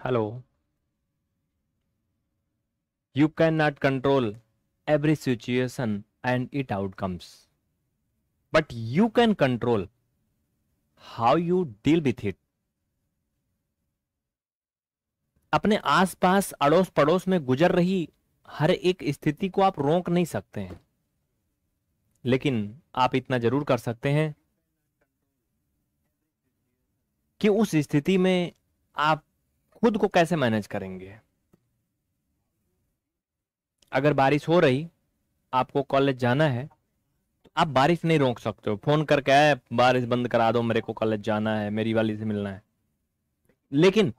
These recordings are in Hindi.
Hello. You cannot control every situation and its outcomes, but you can control how you deal with it. अपने आसपास अड़ोस पड़ोस में गुजर रही हर एक स्थिति को आप रोक नहीं सकते हैं, लेकिन आप इतना जरूर कर सकते हैं कि उस स्थिति में आप खुद को कैसे मैनेज करेंगे। अगर बारिश हो रही, आपको कॉलेज जाना है, तो आप बारिश नहीं रोक सकते हो। फोन करके आए, बारिश बंद करा दो, मेरे को कॉलेज जाना है, मेरी वाली से मिलना है। लेकिन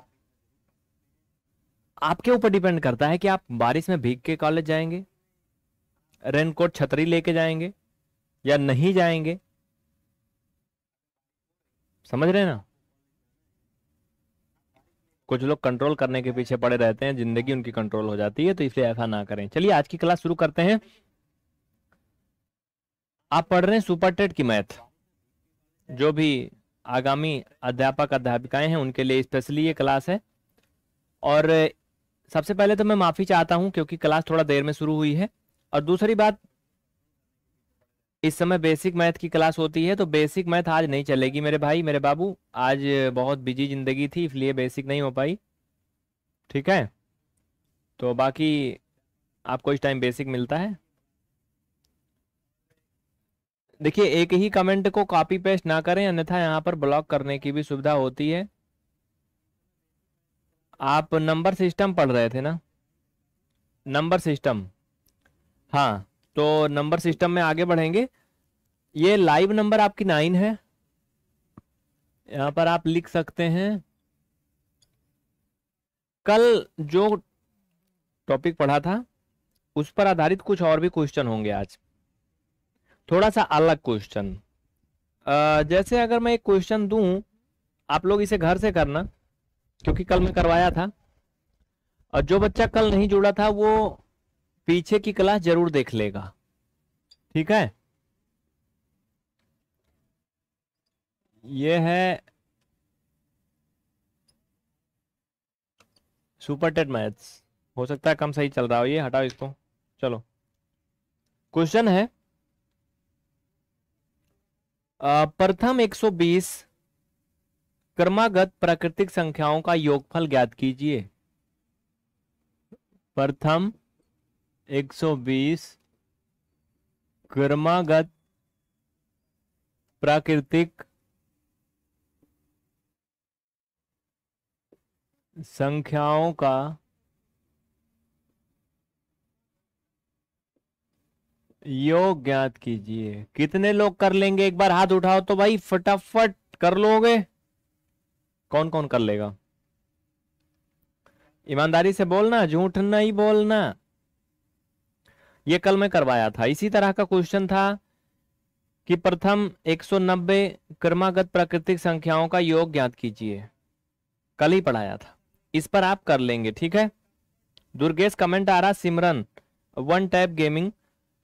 आपके ऊपर डिपेंड करता है कि आप बारिश में भीग के कॉलेज जाएंगे, रेनकोट छतरी लेके जाएंगे या नहीं जाएंगे। समझ रहे हैं ना? कुछ लोग कंट्रोल करने के पीछे पड़े रहते हैं, जिंदगी उनकी कंट्रोल हो जाती है, तो इसलिए ऐसा ना करें। चलिए आज की क्लास शुरू करते हैं। आप पढ़ रहे हैं सुपर टेट की मैथ। जो भी आगामी अध्यापक अध्यापिकाएं हैं उनके लिए स्पेशली ये क्लास है। और सबसे पहले तो मैं माफी चाहता हूं क्योंकि क्लास थोड़ा देर में शुरू हुई है। और दूसरी बात, इस समय बेसिक मैथ की क्लास होती है, तो बेसिक मैथ आज नहीं चलेगी मेरे भाई मेरे बाबू। आज बहुत बिजी जिंदगी थी, इसलिए बेसिक नहीं हो पाई। ठीक है, तो बाकी आपको इस टाइम बेसिक मिलता है। देखिए, एक ही कमेंट को कॉपी पेस्ट ना करें, अन्यथा यहाँ पर ब्लॉक करने की भी सुविधा होती है। आप नंबर सिस्टम पढ़ रहे थे ना? नंबर सिस्टम, हाँ, तो नंबर सिस्टम में आगे बढ़ेंगे। ये लाइव नंबर आपकी 9 है। यहाँ पर आप लिख सकते हैं। कल जो टॉपिक पढ़ा था उस पर आधारित कुछ और भी क्वेश्चन होंगे आज, थोड़ा सा अलग क्वेश्चन। जैसे अगर मैं एक क्वेश्चन दूं, आप लोग इसे घर से करना, क्योंकि कल मैं करवाया था। और जो बच्चा कल नहीं जुड़ा था वो पीछे की क्लास जरूर देख लेगा। ठीक है, ये है सुपर टेट मैथ्स। हो सकता है कम सही चल रहा हो, ये हटाओ इसको। चलो, क्वेश्चन है प्रथम 120 क्रमागत प्राकृतिक संख्याओं का योगफल ज्ञात कीजिए। प्रथम 120 क्रमागत प्राकृतिक संख्याओं का योग ज्ञात कीजिए। कितने लोग कर लेंगे? एक बार हाथ उठाओ तो भाई, फटाफट कर लोगे। कौन कौन कर लेगा? ईमानदारी से बोलना, झूठ नहीं बोलना। ये कल मैं करवाया था, इसी तरह का क्वेश्चन था कि प्रथम 190 क्रमागत प्राकृतिक संख्याओं का योग ज्ञात कीजिए। कल ही पढ़ाया था, इस पर आप कर लेंगे। ठीक है, दुर्गेश कमेंट आ रहा, Simran, one tap gaming,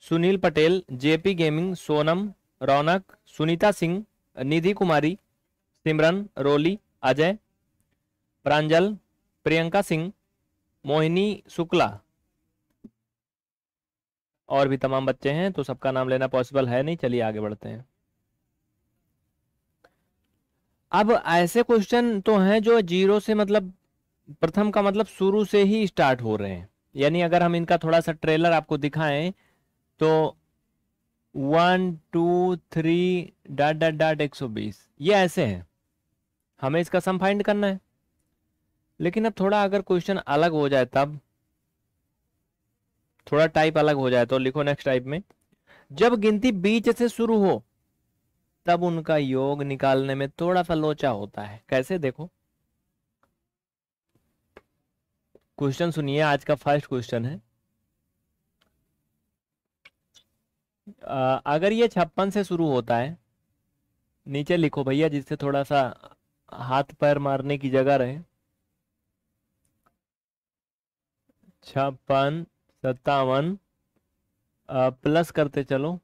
Sunil Patel, JP gaming, Sonam, Raunak, Sunita Singh, Nidhi Kumari, Simran, Roli, Ajay, Pranjal, Priyanka Singh, Mohini Shukla, और भी तमाम बच्चे हैं, तो सबका नाम लेना पॉसिबल है नहीं। चलिए आगे बढ़ते हैं। अब ऐसे क्वेश्चन तो हैं जो जीरो से, मतलब प्रथम का मतलब शुरू से ही स्टार्ट हो रहे हैं। यानी अगर हम इनका थोड़ा सा ट्रेलर आपको दिखाएं तो 1 2 3 ... 120, ये ऐसे हैं। हमें इसका सम फाइंड करना है। लेकिन अब थोड़ा अगर क्वेश्चन अलग हो जाए, तब थोड़ा टाइप अलग हो जाए, तो लिखो नेक्स्ट टाइप में, जब गिनती बीच से शुरू हो तब उनका योग निकालने में थोड़ा सा लोचा होता है। कैसे? देखो, क्वेश्चन सुनिए। आज का फर्स्ट क्वेश्चन है, अगर ये 56 से शुरू होता है, नीचे लिखो भैया, जिससे थोड़ा सा हाथ पैर मारने की जगह रहे। 56, 57, प्लस करते चलो।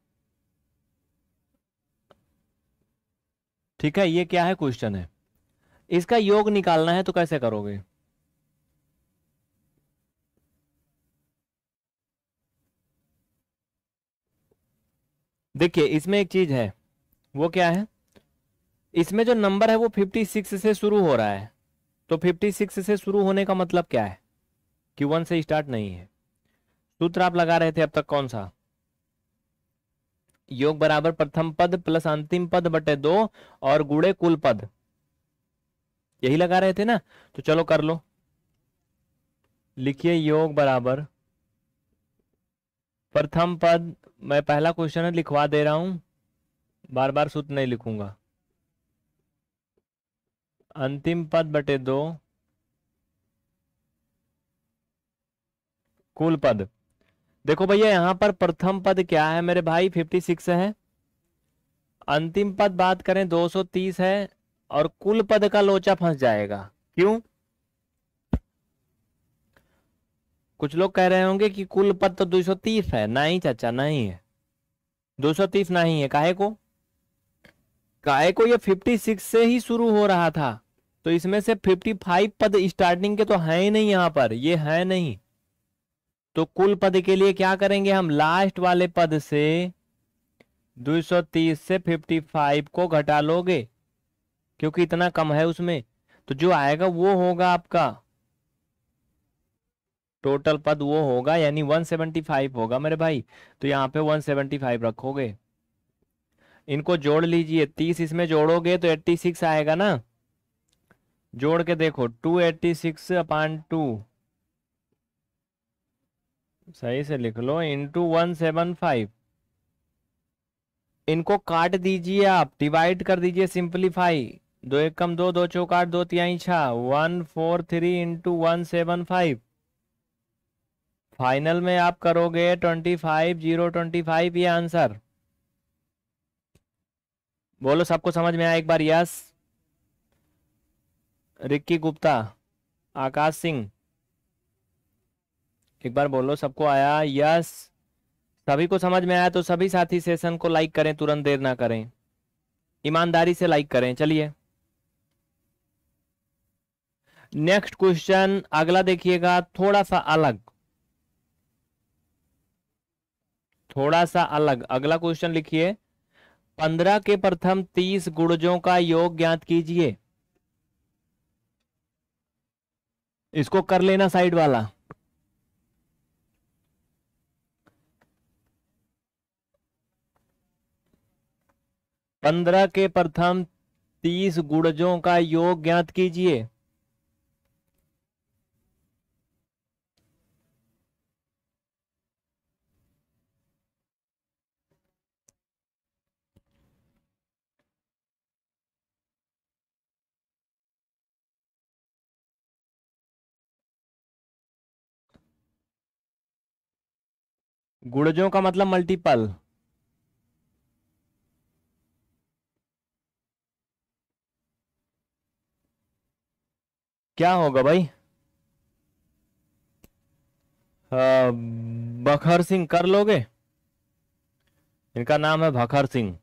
ठीक है, ये क्या है? क्वेश्चन है, इसका योग निकालना है, तो कैसे करोगे? देखिए इसमें एक चीज है, वो क्या है, इसमें जो नंबर है वो 56 से शुरू हो रहा है, तो 56 से शुरू होने का मतलब क्या है कि 1 से स्टार्ट नहीं है। सूत्र आप लगा रहे थे अब तक कौन सा, योग बराबर प्रथम पद प्लस अंतिम पद बटे 2 और गुणे कुल पद, यही लगा रहे थे ना। तो चलो कर लो, लिखिए योग बराबर प्रथम पद, मैं पहला क्वेश्चन है लिखवा दे रहा हूं, बार बार सूत्र नहीं लिखूंगा, अंतिम पद बटे 2 कुल पद। देखो भैया यहां पर प्रथम पद क्या है मेरे भाई, 56 है, अंतिम पद बात करें 230 है, और कुल पद का लोचा फंस जाएगा। क्यों? कुछ लोग कह रहे होंगे कि कुल पद तो 230 है, नहीं चाचा नहीं है, 230 नहीं है। काहे को ये 56 से ही शुरू हो रहा था, तो इसमें से 55 पद स्टार्टिंग के तो है ही नहीं, यहां पर ये है नहीं। तो कुल पद के लिए क्या करेंगे हम, लास्ट वाले पद से 230 से 55 को घटा लोगे, क्योंकि इतना कम है उसमें, तो जो आएगा वो होगा आपका टोटल पद, वो होगा यानी 175 होगा मेरे भाई। तो यहाँ पे 175 रखोगे, इनको जोड़ लीजिए, 30 इसमें जोड़ोगे तो 86 आएगा ना, जोड़ के देखो 286/2, सही से लिख लो, इंटू 175। इनको काट दीजिए आप, डिवाइड कर दीजिए, सिंपलीफाई, 2 एक कम 2, 2 चौक 8, 2 तिहाई 6, 143 इंटू 175। फाइनल में आप करोगे 25,025 ये आंसर। बोलो सबको समझ में आया एक बार, यस? रिक्की गुप्ता, आकाश सिंह, एक बार बोलो सबको आया, यस? सभी को समझ में आया तो सभी साथी सेशन को लाइक करें, तुरंत देर ना करें, ईमानदारी से लाइक करें। चलिए नेक्स्ट क्वेश्चन अगला देखिएगा, थोड़ा सा अलग, थोड़ा सा अलग अगला क्वेश्चन लिखिए, 15 के प्रथम 30 गुणजों का योग ज्ञात कीजिए। इसको कर लेना साइड वाला, पंद्रह के प्रथम 30 गुणजों का योग ज्ञात कीजिए। गुणजों का मतलब मल्टीपल, क्या होगा भाई? बखर सिंह कर लोगे? इनका नाम है भखर सिंह,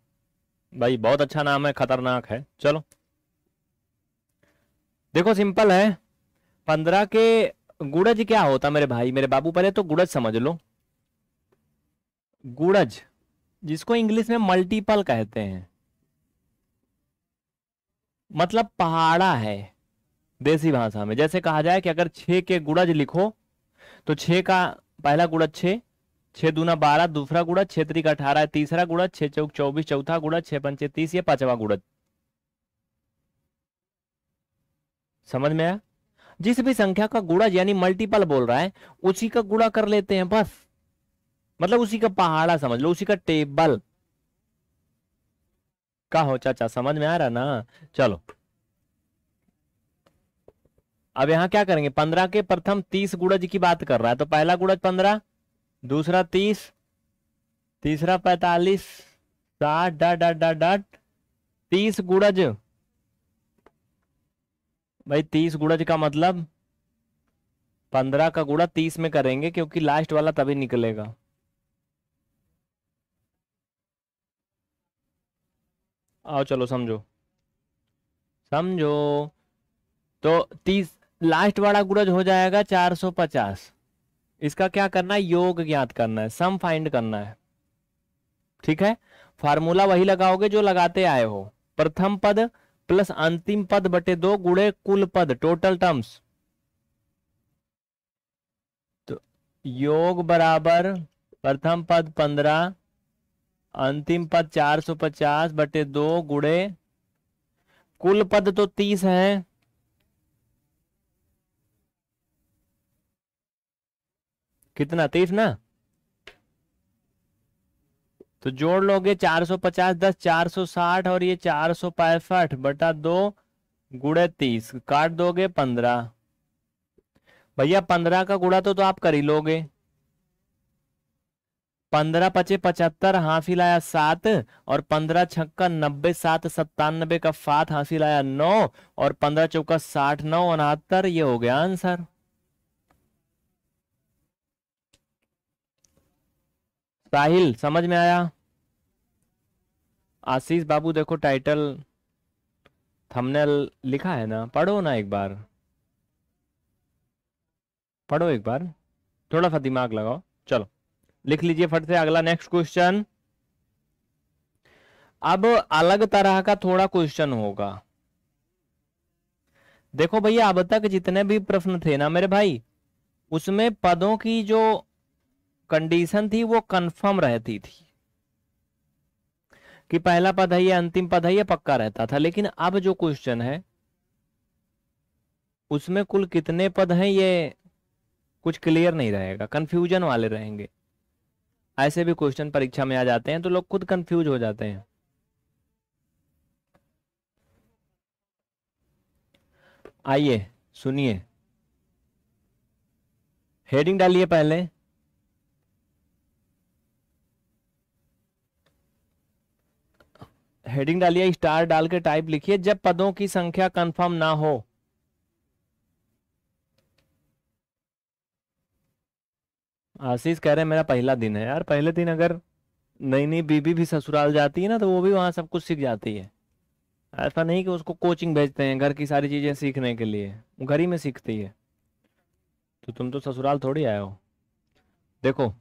भाई बहुत अच्छा नाम है, खतरनाक है। चलो देखो सिंपल है, 15 के गुणज क्या होता मेरे भाई मेरे बाबू, पहले तो गुणज समझ लो। गुणज जिसको इंग्लिश में मल्टीपल कहते हैं, मतलब पहाड़ा है देसी भाषा में। जैसे कहा जाए कि अगर 6 के गुणज लिखो तो 6 का पहला गुणज 6, 6 दूना 12, दूसरा गुणज 6 त्रिक 18, तीसरा गुणज 6 चौक 24, चौथा गुणज 6 पंचे 30, ये पांचवा गुणज। समझ में आया? जिस भी संख्या का गुणज यानी मल्टीपल बोल रहा है उसी का गुणा कर लेते हैं बस, मतलब उसी का पहाड़ा समझ लो, उसी का टेबल का हो। चाचा समझ में आ रहा ना? चलो अब यहां क्या करेंगे, 15 के प्रथम 30 गुणज की बात कर रहा है, तो पहला गुणज 15, दूसरा 30, तीसरा 45, 60 डट डट डट डट 30 गुणज। भाई 30 गुणज का मतलब 15 का गुणा 30 में करेंगे, क्योंकि लास्ट वाला तभी निकलेगा। आओ चलो समझो, समझो। तो 30 लास्ट वाला गुणज हो जाएगा 450। इसका क्या करना है, योग ज्ञात करना है, सम फाइंड करना है, ठीक है। फार्मूला वही लगाओगे जो लगाते आए हो, प्रथम पद प्लस अंतिम पद बटे 2 गुणे कुल पद, टोटल टर्म्स। तो योग बराबर प्रथम पद 15, अंतिम पद 450 बटे 2 गुणे कुल पद तो 30 है, कितना 30 ना, तो जोड़ लोगे 450 10 460 और ये 465 बटा 2 गुणे 30, काट दोगे 15। भैया 15 का गुणा तो आप कर ही लोगे, 15 पचे 75, हासिल आया 7, और 15 छक्का 90, 7 97 का फात हासिल आया 9, और 15 चौका 60, 9 69, ये हो गया आंसर। साहिल समझ में आया? आशीष बाबू देखो टाइटल थंबनेल लिखा है ना, पढ़ो ना एक बार, पढ़ो एक बार, थोड़ा सा दिमाग लगाओ। चलो लिख लीजिए फट से अगला नेक्स्ट क्वेश्चन। अब अलग तरह का थोड़ा क्वेश्चन होगा। देखो भैया अब तक जितने भी प्रश्न थे ना मेरे भाई, उसमें पदों की जो कंडीशन थी वो कंफर्म रहती थी कि पहला पद है ये, अंतिम पद है ये, पक्का रहता था। लेकिन अब जो क्वेश्चन है उसमें कुल कितने पद हैं ये कुछ क्लियर नहीं रहेगा, कंफ्यूजन वाले रहेंगे। ऐसे भी क्वेश्चन परीक्षा में आ जाते हैं तो लोग खुद कंफ्यूज हो जाते हैं। आइए सुनिए, हेडिंग डालिए पहले। हेडिंग डालिए, स्टार डाल के टाइप लिखिए, जब पदों की संख्या कंफर्म ना हो। आशीष कह रहे हैं मेरा पहला दिन है। यार पहले दिन अगर नई नई बीबी भी ससुराल जाती है ना तो वो भी वहां सब कुछ सीख जाती है। ऐसा नहीं कि उसको कोचिंग भेजते हैं घर की सारी चीजें सीखने के लिए, वो घर ही में सीखती है। तो तुम तो ससुराल थोड़ी आए हो। देखो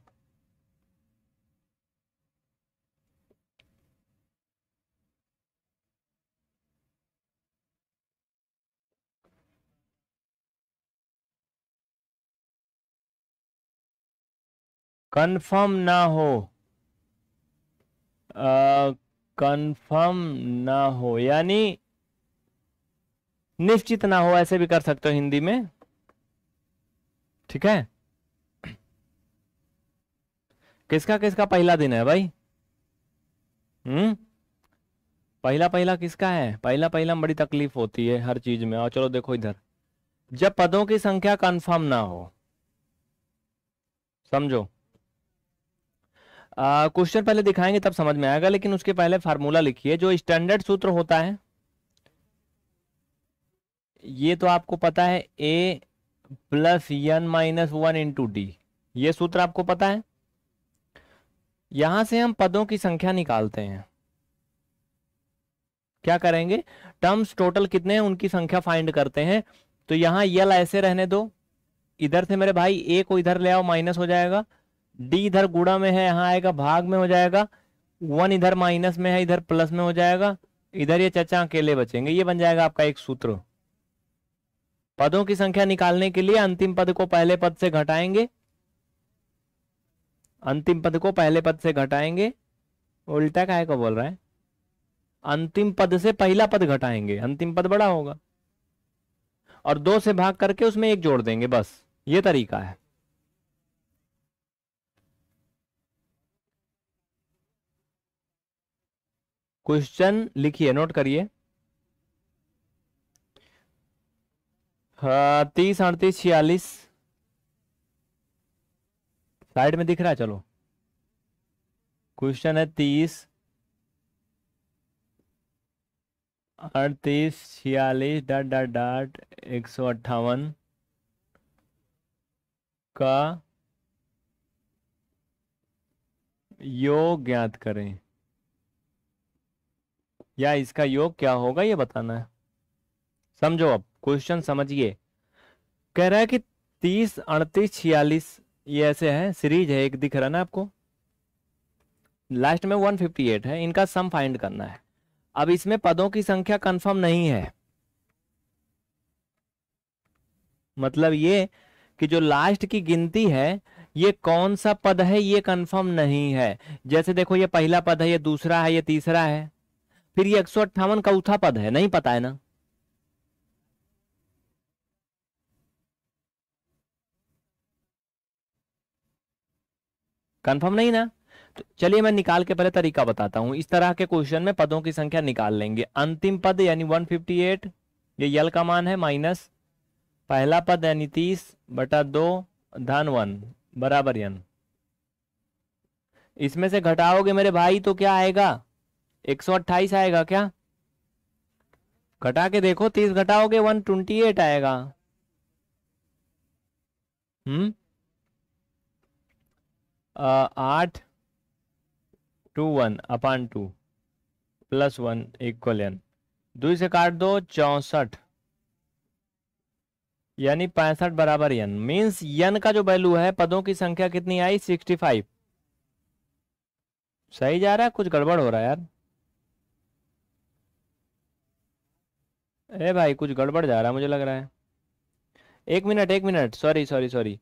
कंफर्म ना हो, कंफर्म ना हो यानी निश्चित ना हो, ऐसे भी कर सकते हो हिंदी में, ठीक है। किसका किसका पहला दिन है भाई? पहला पहला किसका है? पहला पहला में बड़ी तकलीफ होती है हर चीज में। और चलो देखो इधर, जब पदों की संख्या कंफर्म ना हो, समझो। क्वेश्चन पहले दिखाएंगे तब समझ में आएगा, लेकिन उसके पहले फार्मूला लिखिए। जो स्टैंडर्ड सूत्र होता है ये तो आपको पता है, a plus n minus 1 into D, ये सूत्र आपको पता है। यहां से हम पदों की संख्या निकालते हैं। क्या करेंगे? टर्म्स टोटल कितने हैं उनकी संख्या फाइंड करते हैं। तो यहां यल ऐसे रहने दो, इधर से मेरे भाई a को इधर ले आओ, माइनस हो जाएगा, डी इधर गुणा में है यहां आएगा भाग में हो जाएगा, 1 इधर माइनस में है इधर प्लस में हो जाएगा, इधर ये चचा अकेले बचेंगे। ये बन जाएगा आपका एक सूत्र। पदों की संख्या निकालने के लिए अंतिम पद को पहले पद से घटाएंगे, अंतिम पद को पहले पद से घटाएंगे। उल्टा काहे को बोल रहा है? अंतिम पद से पहला पद घटाएंगे, अंतिम पद बड़ा होगा, और 2 से भाग करके उसमें 1 जोड़ देंगे, बस ये तरीका है। क्वेश्चन लिखिए, नोट करिए। 30 38 46 साइड में दिख रहा है, चलो। क्वेश्चन है 30 38 46 डॉट डॉट डॉट 158 का योग ज्ञात करें, या इसका योग क्या होगा ये बताना है। समझो, अब क्वेश्चन समझिए। कह रहा है कि 30 38 46 ये ऐसे है, सीरीज है एक, दिख रहा ना आपको। लास्ट में 158 है, इनका सम फाइंड करना है। अब इसमें पदों की संख्या कंफर्म नहीं है, मतलब ये कि जो लास्ट की गिनती है ये कौन सा पद है ये कंफर्म नहीं है। जैसे देखो ये पहला पद है, ये दूसरा है, ये तीसरा है, फिर ये 158 चौथा पद है, नहीं पता है ना। कंफर्म नहीं ना। तो चलिए मैं निकाल के पहले तरीका बताता हूं। इस तरह के क्वेश्चन में पदों की संख्या निकाल लेंगे। अंतिम पद यानी 158, ये यल का मान है, माइनस पहला पद यानी 30/2 धन 1 बराबर n। इसमें से घटाओगे मेरे भाई तो क्या आएगा, 128 आएगा क्या। घटा के देखो, 30 घटाओगे 128 आएगा। हम्म 8/2 प्लस 1 इक्वल n। 2 से काट दो 64 यानी 65 बराबर n। मीन्स n का जो वैल्यू है, पदों की संख्या कितनी आई, 65। सही जा रहा है, कुछ गड़बड़ हो रहा है यार। ए भाई कुछ गड़बड़ जा रहा है मुझे लग रहा है। एक मिनट एक मिनट, सॉरी सॉरी सॉरी।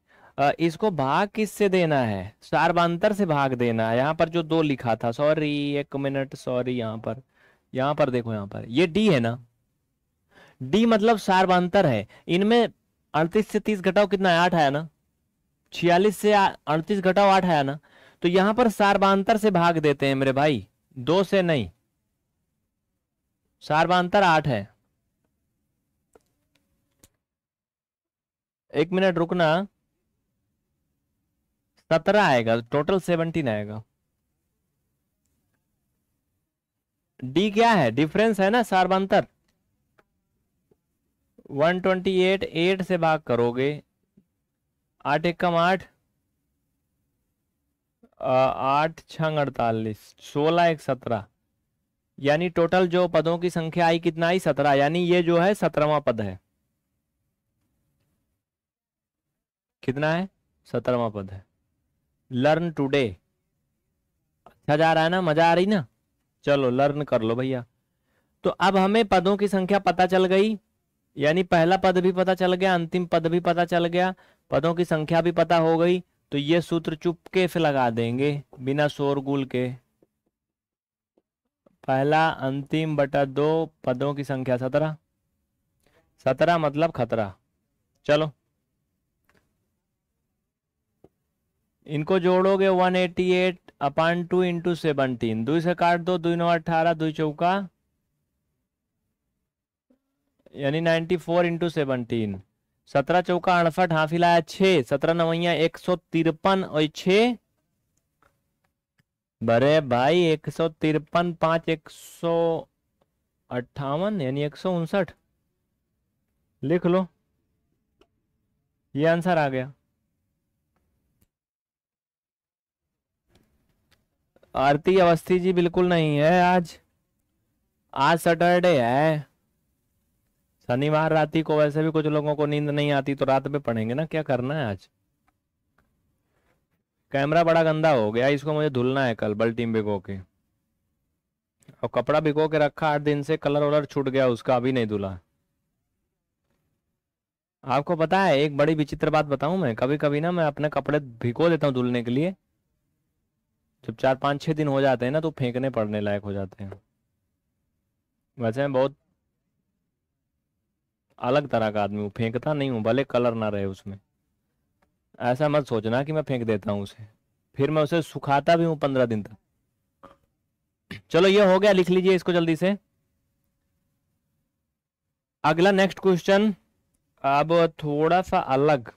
इसको भाग किससे देना है, सारबांतर से भाग देना है। यहाँ पर जो 2 लिखा था, सॉरी एक मिनट, सॉरी यहाँ पर देखो, यहाँ पर ये डी है ना, डी मतलब सारबांतर है। इनमें 38 से 30 घटाओ कितना है, 8 आया ना। 46 से 38 घटाओ 8 आया ना। तो यहां पर सारबांतर से भाग देते हैं मेरे भाई, 2 से नहीं। सारबांतर 8 है। एक मिनट रुकना, 17 आएगा, टोटल 17 आएगा। डी क्या है, डिफरेंस है ना, सारबांतर। 128 8 से भाग करोगे, 8 एकम 8, 8 छंग 48, 16 1 17, यानी टोटल जो पदों की संख्या आई कितना आई, 17। यानी ये जो है 17वां पद है। कितना है, 17वां पद है। लर्न टुडे, अच्छा जा रहा है ना, मजा आ रही ना। चलो लर्न कर लो भैया। तो अब हमें पदों की संख्या पता चल गई, यानी पहला पद भी पता चल गया, अंतिम पद भी पता चल गया, पदों की संख्या भी पता हो गई। तो ये सूत्र चुपके से लगा देंगे बिना शोरगुल के। पहला अंतिम बटा 2, पदों की संख्या 17। 17 मतलब खतरा। चलो इनको जोड़ोगे, 188/2 इंटू 17, 2 से काट दो, 2 9 18, 2 चौका यानी 94 इंटू 17, 17 चौका 68, हाफिल आया 6, 17 नवैया 153 और 6, बड़े भाई 153, 5 158 यानी 159। लिख लो, ये आंसर आ गया। आरती अवस्थी जी बिल्कुल नहीं है आज, आज सैटरडे है। शनिवार राती को वैसे भी कुछ लोगों को नींद नहीं आती, तो रात में पढ़ेंगे ना, क्या करना है आज। कैमरा बड़ा गंदा हो गया, इसको मुझे धुलना है कल बल्टी भिगो के। और कपड़ा भिगो के रखा 8 दिन से, कलर वलर छूट गया उसका, अभी नहीं धुला। आपको पता है एक बड़ी विचित्र बात बताऊं, मैं कभी कभी ना मैं अपने कपड़े भिगो देता हूँ धुलने के लिए, जब 4 5 6 दिन हो जाते हैं ना तो फेंकने पड़ने लायक हो जाते हैं। वैसे मैं बहुत अलग तरह का आदमी हूँ, फेंकता नहीं हूँ भले कलर ना रहे उसमें। ऐसा मत सोचना कि मैं फेंक देता हूँ उसे, फिर मैं उसे सुखाता भी हूँ 15 दिन तक। चलो ये हो गया, लिख लीजिए इसको जल्दी से। अगला नेक्स्ट क्वेश्चन अब थोड़ा सा अलग,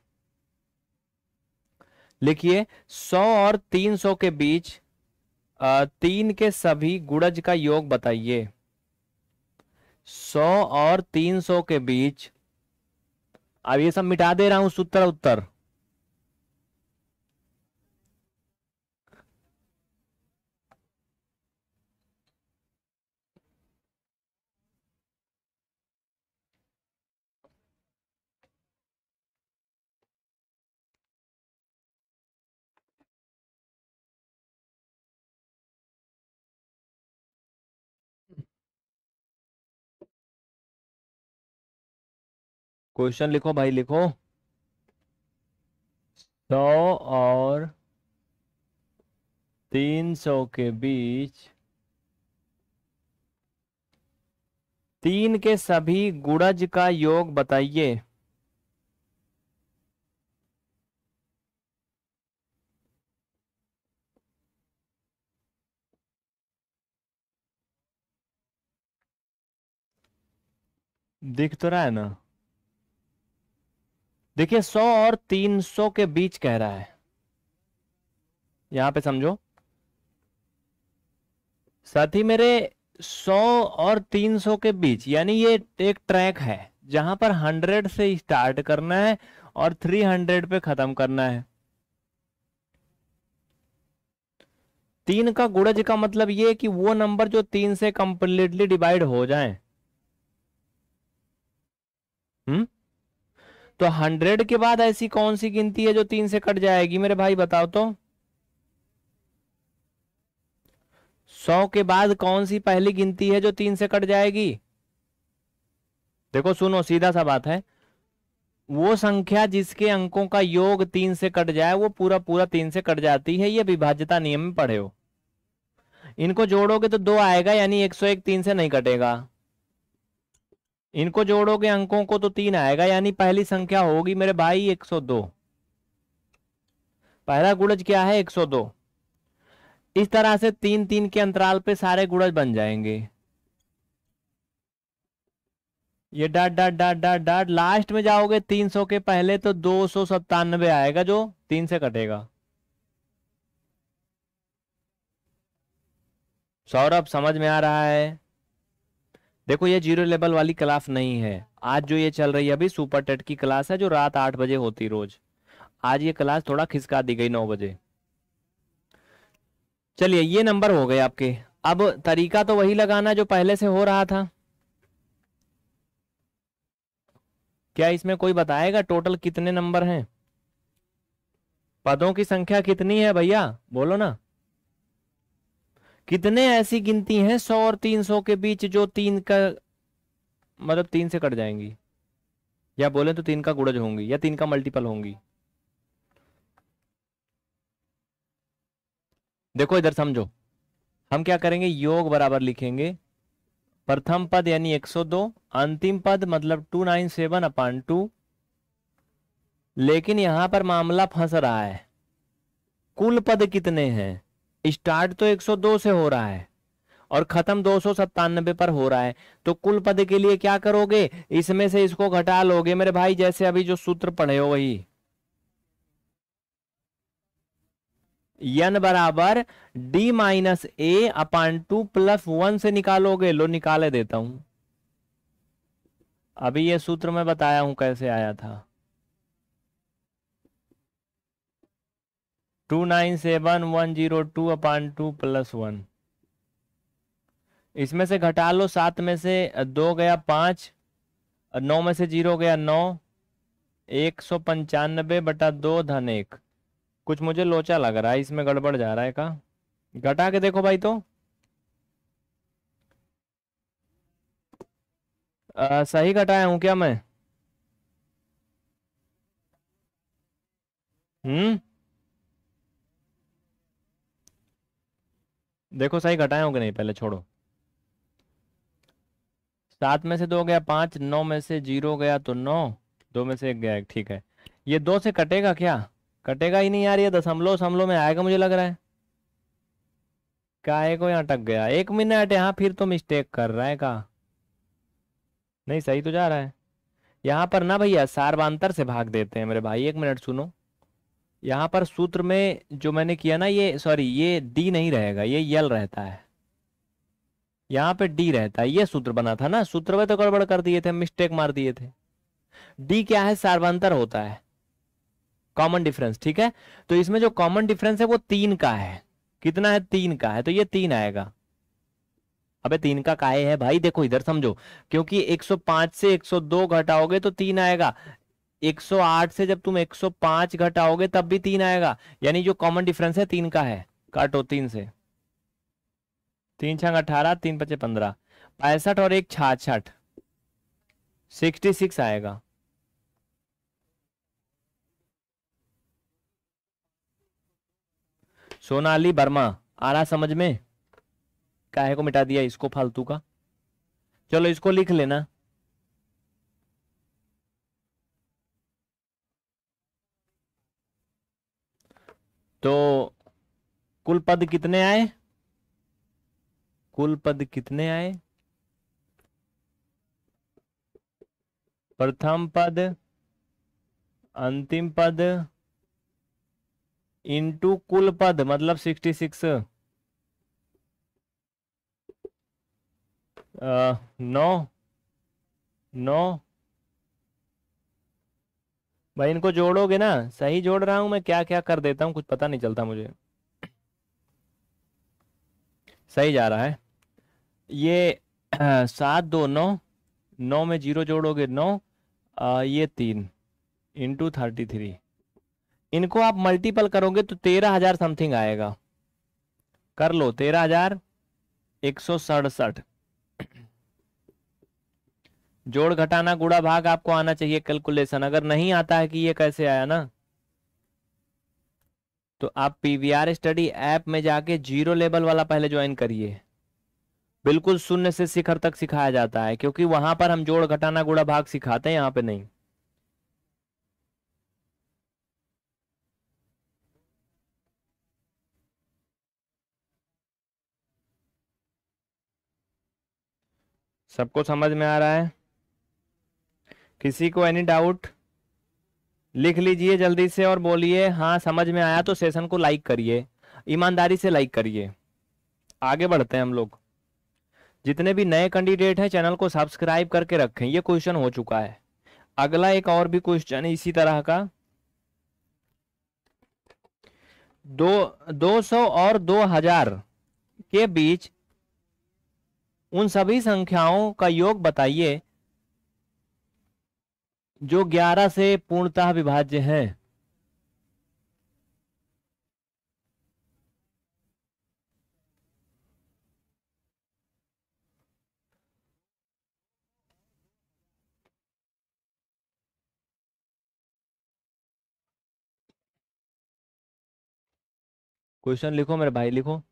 लिखिए 100 और 300 के बीच 3 के सभी गुणज का योग बताइए। 100 और 300 के बीच, अब ये सब मिटा दे रहा हूं सूत्र उत्तर। क्वेश्चन लिखो भाई, लिखो। 100 और 300 के बीच 3 के सभी गुणज का योग बताइए। दिख तो रहा है ना? देखिए 100 और 300 के बीच कह रहा है, यहां पे समझो साथी मेरे। 100 और 300 के बीच यानी ये एक ट्रैक है जहां पर 100 से स्टार्ट करना है और 300 पे खत्म करना है। 3 का गुणज का मतलब ये कि वो नंबर जो 3 से कंप्लीटली डिवाइड हो जाएं। हम्म। तो 100 के बाद ऐसी कौन सी गिनती है जो 3 से कट जाएगी मेरे भाई, बताओ तो। 100 के बाद कौन सी पहली गिनती है जो 3 से कट जाएगी? देखो सुनो, सीधा सा बात है। वो संख्या जिसके अंकों का योग 3 से कट जाए वो पूरा पूरा 3 से कट जाती है। ये विभाज्यता नियम में पढ़े हो। इनको जोड़ोगे तो 2 आएगा, यानी 101 3 से नहीं कटेगा। इनको जोड़ोगे अंकों को तो 3 आएगा, यानी पहली संख्या होगी मेरे भाई 102। पहला गुणज क्या है? 102। इस तरह से 3 3 के अंतराल पे सारे गुणज बन जाएंगे। ये dot dot dot dot dot last में जाओगे 300 के पहले तो 297 आएगा जो 3 से कटेगा। सौरभ समझ में आ रहा है? देखो ये जीरो लेवल वाली क्लास नहीं है। आज जो ये चल रही है अभी सुपर टेट की क्लास है जो रात 8 बजे होती रोज। आज ये क्लास थोड़ा खिसका दी गई 9 बजे। चलिए ये नंबर हो गए आपके। अब तरीका तो वही लगाना जो पहले से हो रहा था। क्या इसमें कोई बताएगा टोटल कितने नंबर हैं? पदों की संख्या कितनी है भैया, बोलो ना। कितने ऐसी गिनती हैं 100 और 300 के बीच जो 3 का मतलब 3 से कट जाएंगी, या बोले तो 3 का गुणज होंगी या 3 का मल्टीपल होंगी? देखो इधर समझो, हम क्या करेंगे, योग बराबर लिखेंगे। प्रथम पद यानी 102, अंतिम पद मतलब 297/2। लेकिन यहां पर मामला फंस रहा है। कुल पद कितने हैं? स्टार्ट तो 102 से हो रहा है और खत्म 297 पर हो रहा है। तो कुल पद के लिए क्या करोगे, इसमें से इसको घटा लोगे मेरे भाई, जैसे अभी जो सूत्र पढ़े हो वही। n बराबर d-a/2 + 1 से निकालोगे। लो निकाले देता हूं। अभी ये सूत्र मैं बताया हूं कैसे आया था। 297,102/2 + 1। इसमें से घटा लो, 7 में से 2 गया 5, 9 में से 0 गया 9, 195/2 धन 1। कुछ मुझे लोचा लग रहा है, इसमें गड़बड़ जा रहा है का? घटा के देखो भाई तो। सही घटाया हूं क्या मैं? हम्म। देखो सही घटाया हूं कि नहीं, पहले छोड़ो। 7 में से 2 गया 5, 9 में से 0 गया तो 9, 2 में से 1 गया 1। ठीक है। ये 2 से कटेगा क्या? कटेगा ही नहीं यार, ये दशमलव समलव में आएगा मुझे लग रहा है। काहे को यहाँ अटक गया? 1 मिनट, यहाँ फिर तो मिस्टेक कर रहा है का? नहीं सही तो जा रहा है। यहाँ पर ना भैया सारवांतर से भाग देते हैं मेरे भाई, 1 मिनट सुनो। यहाँ पर सूत्र में जो मैंने किया ना, ये सॉरी ये डी नहीं रहेगा, ये यल रहता है। यहाँ पे डी रहता है। ये सूत्र बना था ना, सूत्र में तो गड़बड़ कर दिए थे, मिस्टेक मार दिए थे। डी क्या है? सारवांतर होता है, कॉमन डिफरेंस। ठीक है। तो इसमें जो कॉमन डिफरेंस है वो 3 का है। कितना है? 3 का है, तो ये 3 आएगा। अबे 3 का काहे है भाई? देखो इधर समझो, क्योंकि 105 से 102 घटाओगे तो 3 आएगा। 108 से जब तुम 105 घटाओगे तब भी 3 आएगा। यानी जो कॉमन डिफरेंस है 3 का है। काटो 3 से। 3 छंग 18, 3 पचे 15, 65 और 1 66, 66 आएगा। सोनाली वर्मा, आ रहा समझ में? काहे को मिटा दिया इसको फालतू का? चलो इसको लिख लेना। तो कुल पद कितने आए? कुल पद कितने आए? प्रथम पद, अंतिम पद इंटू कुल पद मतलब 66। 9। 9 भाई, इनको जोड़ोगे ना? सही जोड़ रहा हूं मैं, क्या क्या कर देता हूं कुछ पता नहीं चलता मुझे। सही जा रहा है ये। 7 2 9, 9 में 0 जोड़ोगे 9, ये 3 इंटू 33। इनको आप मल्टीपल करोगे तो 13,000 समथिंग आएगा। कर लो, 13,167। जोड़ घटाना गुणा भाग आपको आना चाहिए कैलकुलेशन। अगर नहीं आता है कि ये कैसे आया ना, तो आप पीवीआर स्टडी ऐप में जाके जीरो लेवल वाला पहले ज्वाइन करिए। बिल्कुल शून्य से शिखर तक सिखाया जाता है, क्योंकि वहां पर हम जोड़ घटाना गुणा भाग सिखाते हैं, यहाँ पे नहीं। सबको समझ में आ रहा है? किसी को एनी डाउट? लिख लीजिए जल्दी से और बोलिए हाँ समझ में आया। तो सेशन को लाइक करिए, ईमानदारी से लाइक करिए। आगे बढ़ते हैं हम लोग। जितने भी नए कैंडिडेट हैं चैनल को सब्सक्राइब करके रखें। ये क्वेश्चन हो चुका है। अगला एक और भी क्वेश्चन है इसी तरह का। 200 और 2000 के बीच उन सभी संख्याओं का योग बताइए जो 11 से पूर्णतः विभाज्य हैं। क्वेश्चन लिखो मेरे भाई, लिखो।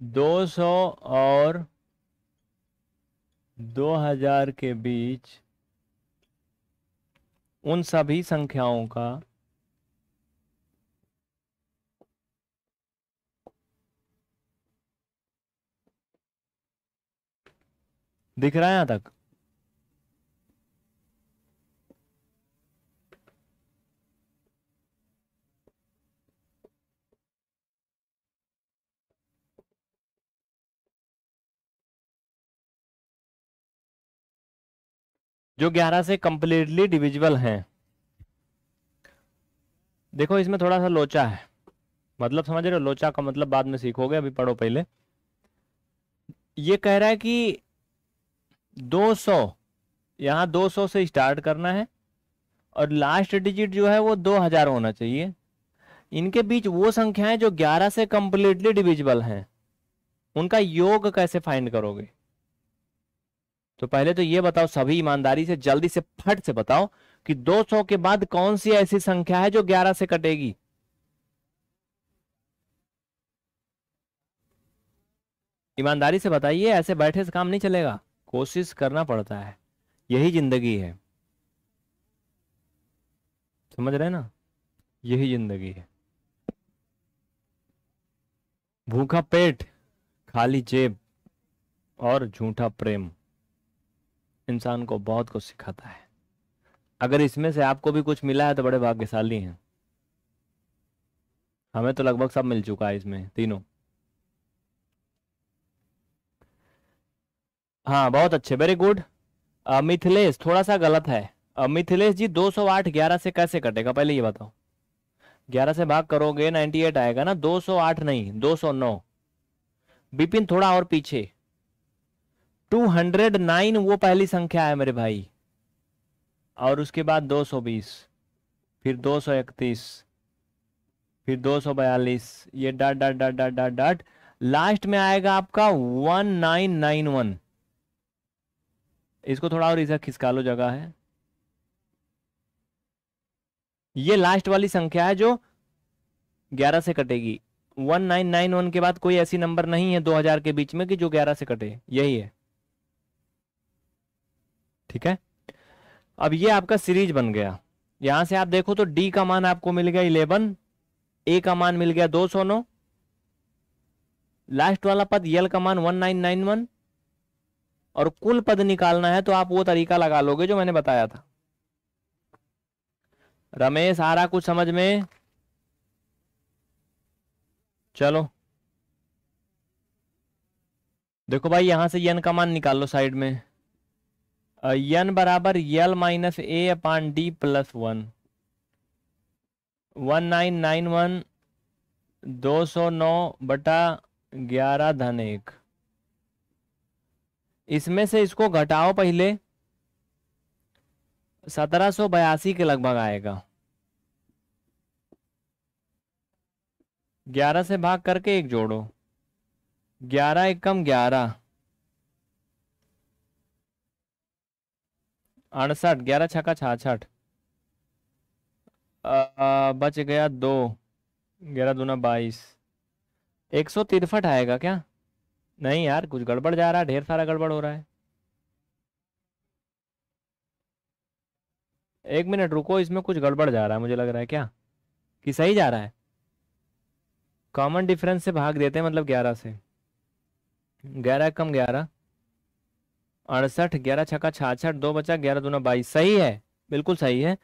200 और 2000 के बीच उन सभी संख्याओं का दिख रहा है यहां तक? जो 11 से कंप्लीटली डिविजिबल हैं। देखो इसमें थोड़ा सा लोचा है, मतलब समझ रहे हो? लोचा का मतलब बाद में सीखोगे, अभी पढ़ो पहले। ये कह रहा है कि 200, यहाँ 200 से स्टार्ट करना है और लास्ट डिजिट जो है वो 2000 होना चाहिए। इनके बीच वो संख्याएं जो 11 से कंप्लीटली डिविजिबल हैं, उनका योग कैसे फाइंड करोगे? तो पहले तो ये बताओ सभी ईमानदारी से, जल्दी से फट से बताओ कि 200 के बाद कौन सी ऐसी संख्या है जो 11 से कटेगी? ईमानदारी से बताइए, ऐसे बैठे से काम नहीं चलेगा, कोशिश करना पड़ता है, यही जिंदगी है। समझ रहे हैं ना? यही जिंदगी है। भूखा पेट, खाली जेब और झूठा प्रेम इंसान को बहुत कुछ सिखाता है। अगर इसमें से आपको भी कुछ मिला है तो बड़े भाग्यशाली हैं। हमें तो लगभग सब मिल चुका है इसमें तीनों। हाँ बहुत अच्छे, वेरी गुड। मिथिलेश थोड़ा सा गलत है। मिथिलेश जी 208 11 से कैसे कटेगा पहले ये बताओ। 11 से भाग करोगे 98 आएगा ना, 208 नहीं 209। विपिन थोड़ा और पीछे। 209 वो पहली संख्या है मेरे भाई, और उसके बाद 220, फिर 231, फिर 242, ये dot dot dot dot dot dot, last में आएगा आपका 1991। इसको थोड़ा और इधर खिसका लो, जगह है। ये लास्ट वाली संख्या है जो 11 से कटेगी। 1991 के बाद कोई ऐसी नंबर नहीं है 2000 के बीच में कि जो 11 से कटे, यही है। ठीक है, अब ये आपका सीरीज बन गया। यहां से आप देखो तो डी का मान आपको मिल गया 11, ए का मान मिल गया 209, लास्ट वाला पद यल का मान 1991, और कुल पद निकालना है तो आप वो तरीका लगा लोगे जो मैंने बताया था। रमेश, आ रहा कुछ समझ में? चलो देखो भाई, यहां से यन का मान निकाल लो साइड में। यन बराबर यल माइनस ए अपान डी प्लस 1। 1991 209 बटा 11 धन 1। इसमें से इसको घटाओ पहले, 1782 के लगभग आएगा। 11 से भाग करके एक जोड़ो, 11 एकम 11, 68, 11 छक्का 66, बच गया 2, 11 दूना 22, 163 आएगा क्या? नहीं यार, कुछ गड़बड़ जा रहा है, ढेर सारा गड़बड़ हो रहा है। एक मिनट रुको, इसमें कुछ गड़बड़ जा रहा है मुझे लग रहा है। क्या कि सही जा रहा है? कॉमन डिफरेंस से भाग देते हैं, मतलब 11 से। 11 कम 11, 68, 11 छक्का 66, 2 बचा, 11 दूना 22, सही है, बिल्कुल सही है।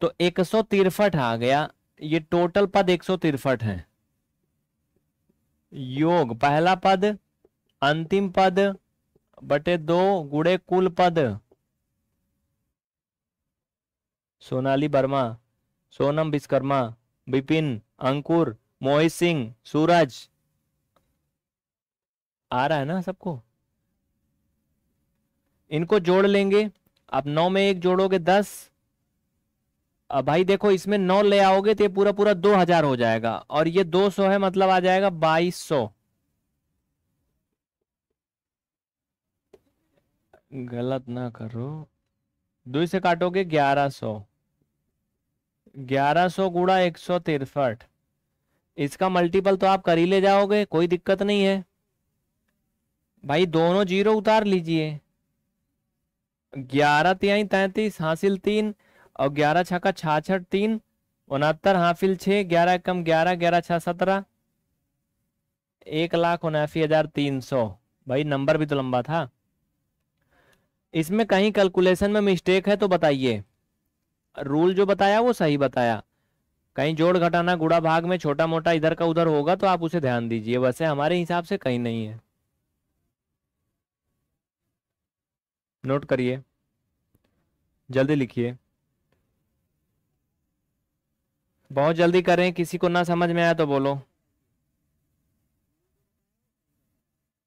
तो 163 आ गया। ये टोटल पद 163 है। योग पहला पद अंतिम पद बटे 2 गुणे कुल पद। सोनाली वर्मा, सोनम विश्वकर्मा, विपिन, अंकुर, मोहित सिंह, सूरज, आ रहा है ना सबको? इनको जोड़ लेंगे। अब 9 में 1 जोड़ोगे 10। अब भाई देखो, इसमें 9 ले आओगे तो ये पूरा पूरा 2000 हो जाएगा, और ये 200 है, मतलब आ जाएगा 2200। गलत ना करो, 2 से काटोगे 1100, 1100 गुणा 163। इसका मल्टीपल तो आप कर ही ले जाओगे, कोई दिक्कत नहीं है भाई। दोनों जीरो उतार लीजिए। 11 तिहाई 33 हासिल 3, और 11 छक्का 66 3, 69 हासिल 6, 11 कम 11, 11 छः 17, 1,79,300। भाई नंबर भी तो लंबा था। इसमें कहीं कैलकुलेशन में मिस्टेक है तो बताइए। रूल जो बताया वो सही बताया। कहीं जोड़ घटाना गुणा भाग में छोटा मोटा इधर का उधर होगा तो आप उसे ध्यान दीजिए, वैसे हमारे हिसाब से कहीं नहीं है। नोट करिए, जल्दी लिखिए, बहुत जल्दी करें। किसी को ना समझ में आया तो बोलो।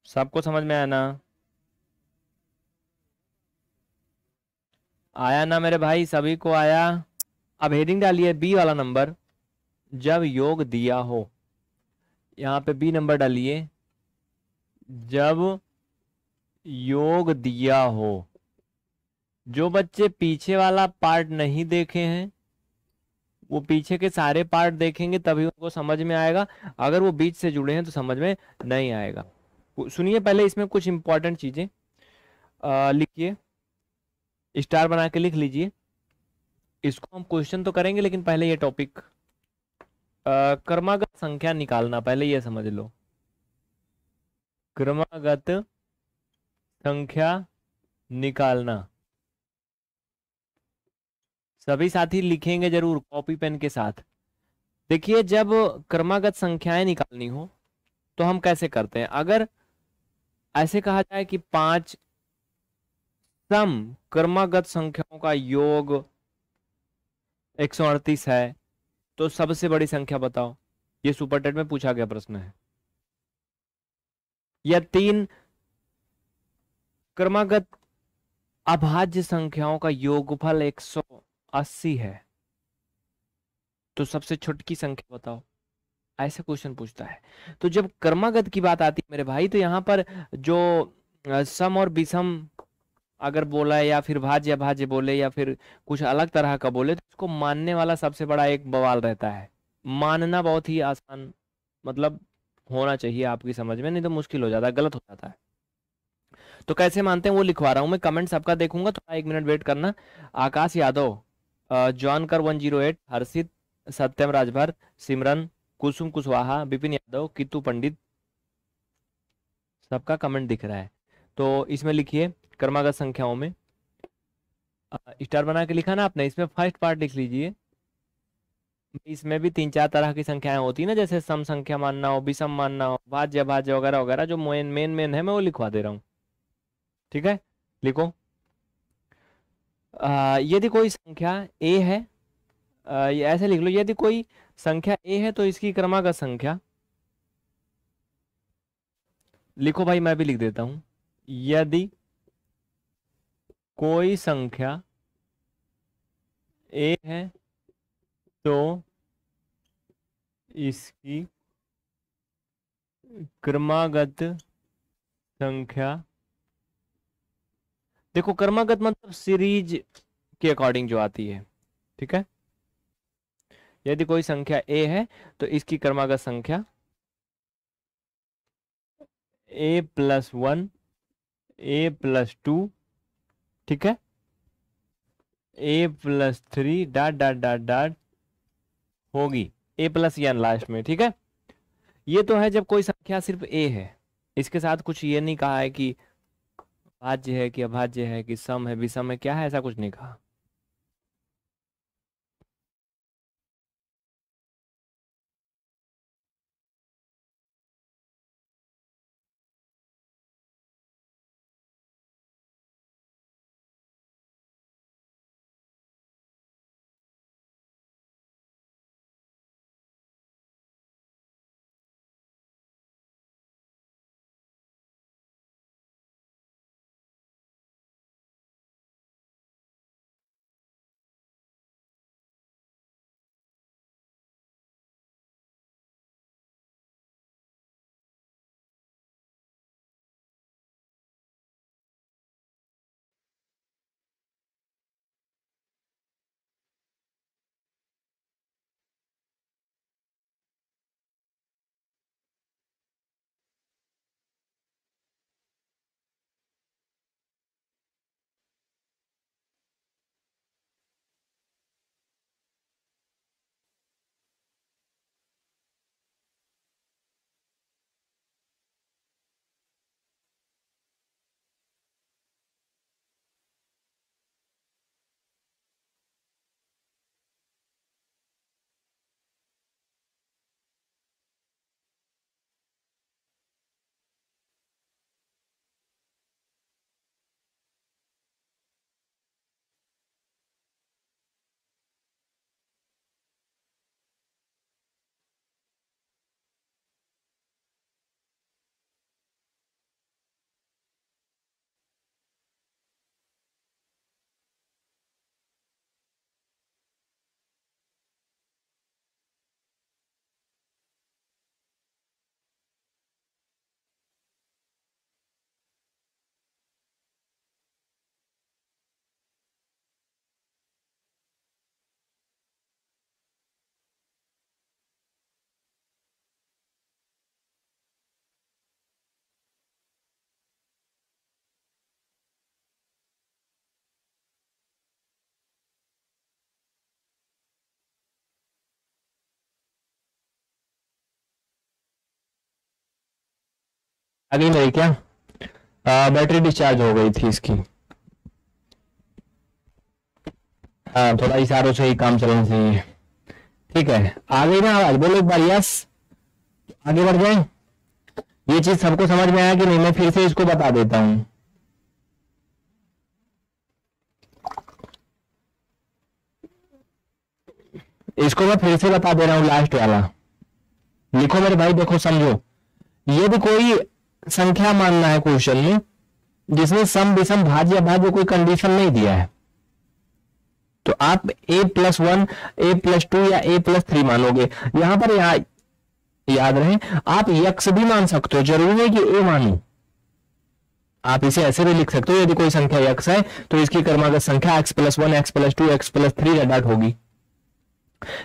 सबको समझ में आया ना? आया ना मेरे भाई, सभी को आया? अब हेडिंग डालिए बी वाला नंबर, जब योग दिया हो। यहां पे बी नंबर डालिए, जब योग दिया हो। जो बच्चे पीछे वाला पार्ट नहीं देखे हैं वो पीछे के सारे पार्ट देखेंगे तभी उनको समझ में आएगा। अगर वो बीच से जुड़े हैं तो समझ में नहीं आएगा। सुनिए, पहले इसमें कुछ इंपॉर्टेंट चीजें लिखिए, स्टार बना के लिख लीजिए। इसको हम क्वेश्चन तो करेंगे, लेकिन पहले ये टॉपिक क्रमागत संख्या निकालना, पहले ये समझ लो। क्रमागत संख्या निकालना सभी साथी लिखेंगे जरूर कॉपी पेन के साथ। देखिए, जब क्रमागत संख्याएं निकालनी हो तो हम कैसे करते हैं। अगर ऐसे कहा जाए कि 5 सम क्रमागत संख्याओं का योग 138 है तो सबसे बड़ी संख्या बताओ। ये सुपरटेट में पूछा गया प्रश्न है। या 3 क्रमागत अभाज्य संख्याओं का योगफल 180 है तो सबसे छोटी संख्या बताओ। ऐसा क्वेश्चन पूछता है। तो जब क्रमागत की बात आती है मेरे भाई, तो यहां पर जो सम और विषम अगर बोला है या फिर भाज्य भाज्य बोले या फिर कुछ अलग तरह का बोले तो इसको मानने वाला सबसे बड़ा एक बवाल रहता है। मानना बहुत ही आसान मतलब होना चाहिए आपकी समझ में, नहीं तो मुश्किल हो जाता है, गलत हो जाता है। तो कैसे मानते हैं वो लिखवा रहा हूं मैं, कमेंट सबका देखूंगा, थोड़ा 1 मिनट वेट करना। आकाश यादव, जॉनकर 108, हर्षित, सत्यम राजभर, सिमरन, कुसुम कुशवाहा, विपिन यादव, कितु पंडित, सबका कमेंट दिख रहा है। तो इसमें लिखिए क्रमागत संख्याओं में स्टार बना के लिखा ना आपने, इसमें फर्स्ट पार्ट लिख लीजिए। इसमें भी 3-4 तरह की संख्याएं होती है ना, जैसे सम संख्या मानना हो, विषम मानना हो, भाज्य भाज्य वगैरह वगैरह, जो मेन है मैं वो लिखवा दे रहा हूँ। ठीक है, लिखो। यदि कोई संख्या ए है, ये ऐसे लिख लो, यदि कोई संख्या ए है तो इसकी क्रमागत संख्या, लिखो भाई मैं भी लिख देता हूं, यदि कोई संख्या ए है तो इसकी क्रमागत संख्या, देखो क्रमागत मतलब सीरीज के अकॉर्डिंग जो आती है। ठीक है, यदि कोई संख्या ए है तो इसकी क्रमागत संख्या a+1, a+2, ठीक है, a+3 dot dot dot dot होगी, a+n लास्ट में। ठीक है, ये तो है जब कोई संख्या सिर्फ a है, इसके साथ कुछ ये नहीं कहा है कि भाज्य है कि अभाज्य है कि सम है विषम है क्या है, ऐसा कुछ नहीं कहा। आगे मेरी क्या बैटरी डिस्चार्ज हो गई थी इसकी, हाँ थोड़ा इशारों से ही काम चलना चाहिए। ठीक है, आ गई ना आवाज, बोलो एक बार यस, आगे बढ़ जाए। ये चीज सबको समझ में आया कि नहीं, मैं फिर से इसको बता देता हूं। इसको मैं फिर से बता दे रहा हूं, लास्ट वाला लिखो मेरे भाई, देखो समझो। यदि कोई संख्या मानना है क्वेश्चन में जिसमें सम विषम भाज्य अभाज्य कोई कंडीशन नहीं दिया है, तो आप a+1, a+2 या a+3 मानोगे। यहां पर याद रहे आप x भी मान सकते हो, जरूरी नहीं कि a मानो। आप इसे ऐसे भी लिख सकते हो, यदि कोई संख्या x है तो इसकी क्रमागत संख्या x+1 x+2 x+3 डॉट होगी।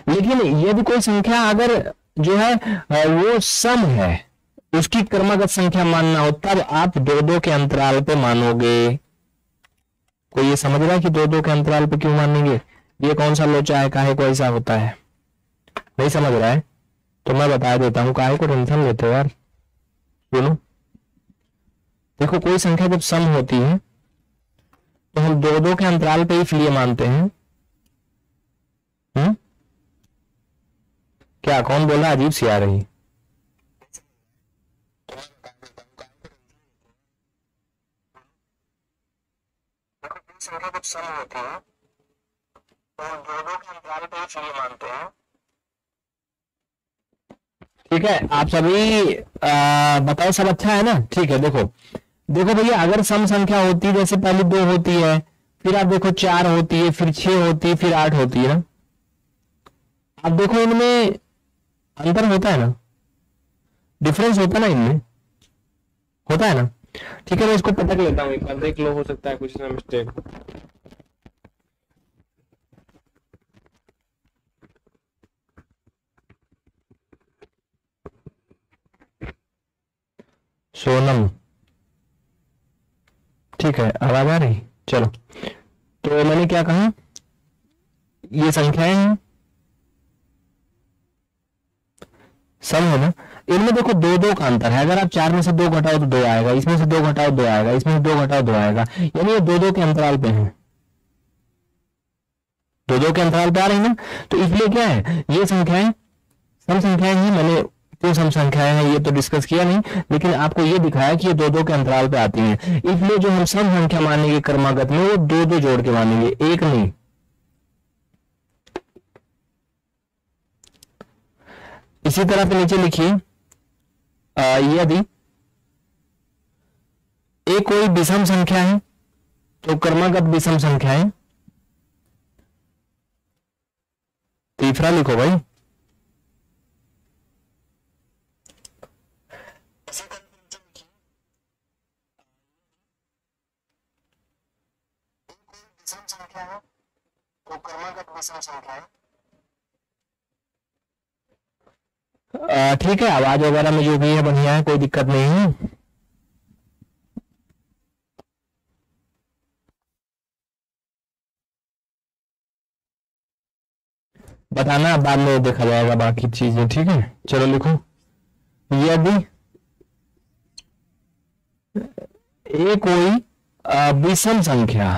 लेकिन यदि कोई संख्या अगर जो है वो सम है, उसकी क्रमागत संख्या मानना हो, तब आप दो दो के अंतराल पे मानोगे। कोई ये समझ रहा है कि दो दो के अंतराल पे क्यों मानेंगे? ये कौन सा लोचा है, काहे को ऐसा होता है? नहीं समझ रहा है तो मैं बता देता हूं, काहे को टेंशन लेते हो यार। सुनो, देखो कोई संख्या जब सम होती है तो हम दो दो के अंतराल पे इसलिए मानते हैं। क्या कौन बोला अजीब सी आ रही? संख्या जब सम होती है तो हम दो दो के अंतराल पे इसलिए मानते हैं। ठीक है, आप सभी बताओ, सब अच्छा है ना? ठीक है, देखो देखो भैया, अगर सम संख्या होती है, जैसे पहले 2 होती है, फिर आप देखो 4 होती है, फिर 6 होती है, फिर 8 होती है ना। आप देखो इनमें अंतर होता है ना, डिफरेंस होता है ना, इनमें होता है ना। ठीक है, मैं इसको पटक लेता हूँ एक बार, देख लो, हो सकता है कुछ इसमें मिस्टेक हो। सोनम, ठीक है, आवाज आ रही? चलो, तो मैंने क्या कहा, ये संख्याएं हैं, सम है ना। इनमें देखो दो दो का अंतर है, अगर आप 4 में से 2 घटाओ तो 2 आएगा, इसमें से 2 घटाओ 2 आएगा, इसमें से 2 घटाओ 2 आएगा, यानी ये दो दो के अंतराल पे है, दो दो के अंतराल पे आ रही ना। तो इसलिए क्या है, ये संख्याएं सम संख्याएं हैं। मैंने क्यों सम संख्याएं हैं ये तो डिस्कस किया नहीं, लेकिन आपको ये दिखाया कि ये दो दो के अंतराल पे आती हैं। इसलिए जो हम सम संख्या मानेंगे क्रमागत में, वो दो दो जोड़ के मानेंगे, एक नहीं। इसी तरह पे नीचे लिखिए, यदि एक कोई विषम संख्या है तो क्रमागत विषम संख्या है। तीसरा लिखो भाई, विषम संख्या है तो क्रमागत विषम संख्या है। ठीक है, आवाज वगैरह में जो भी है बढ़िया है, कोई दिक्कत नहीं है। बताना, बाद में देखा जाएगा बाकी चीजें। ठीक है, चलो लिखो, यदि ए कोई विषम संख्या,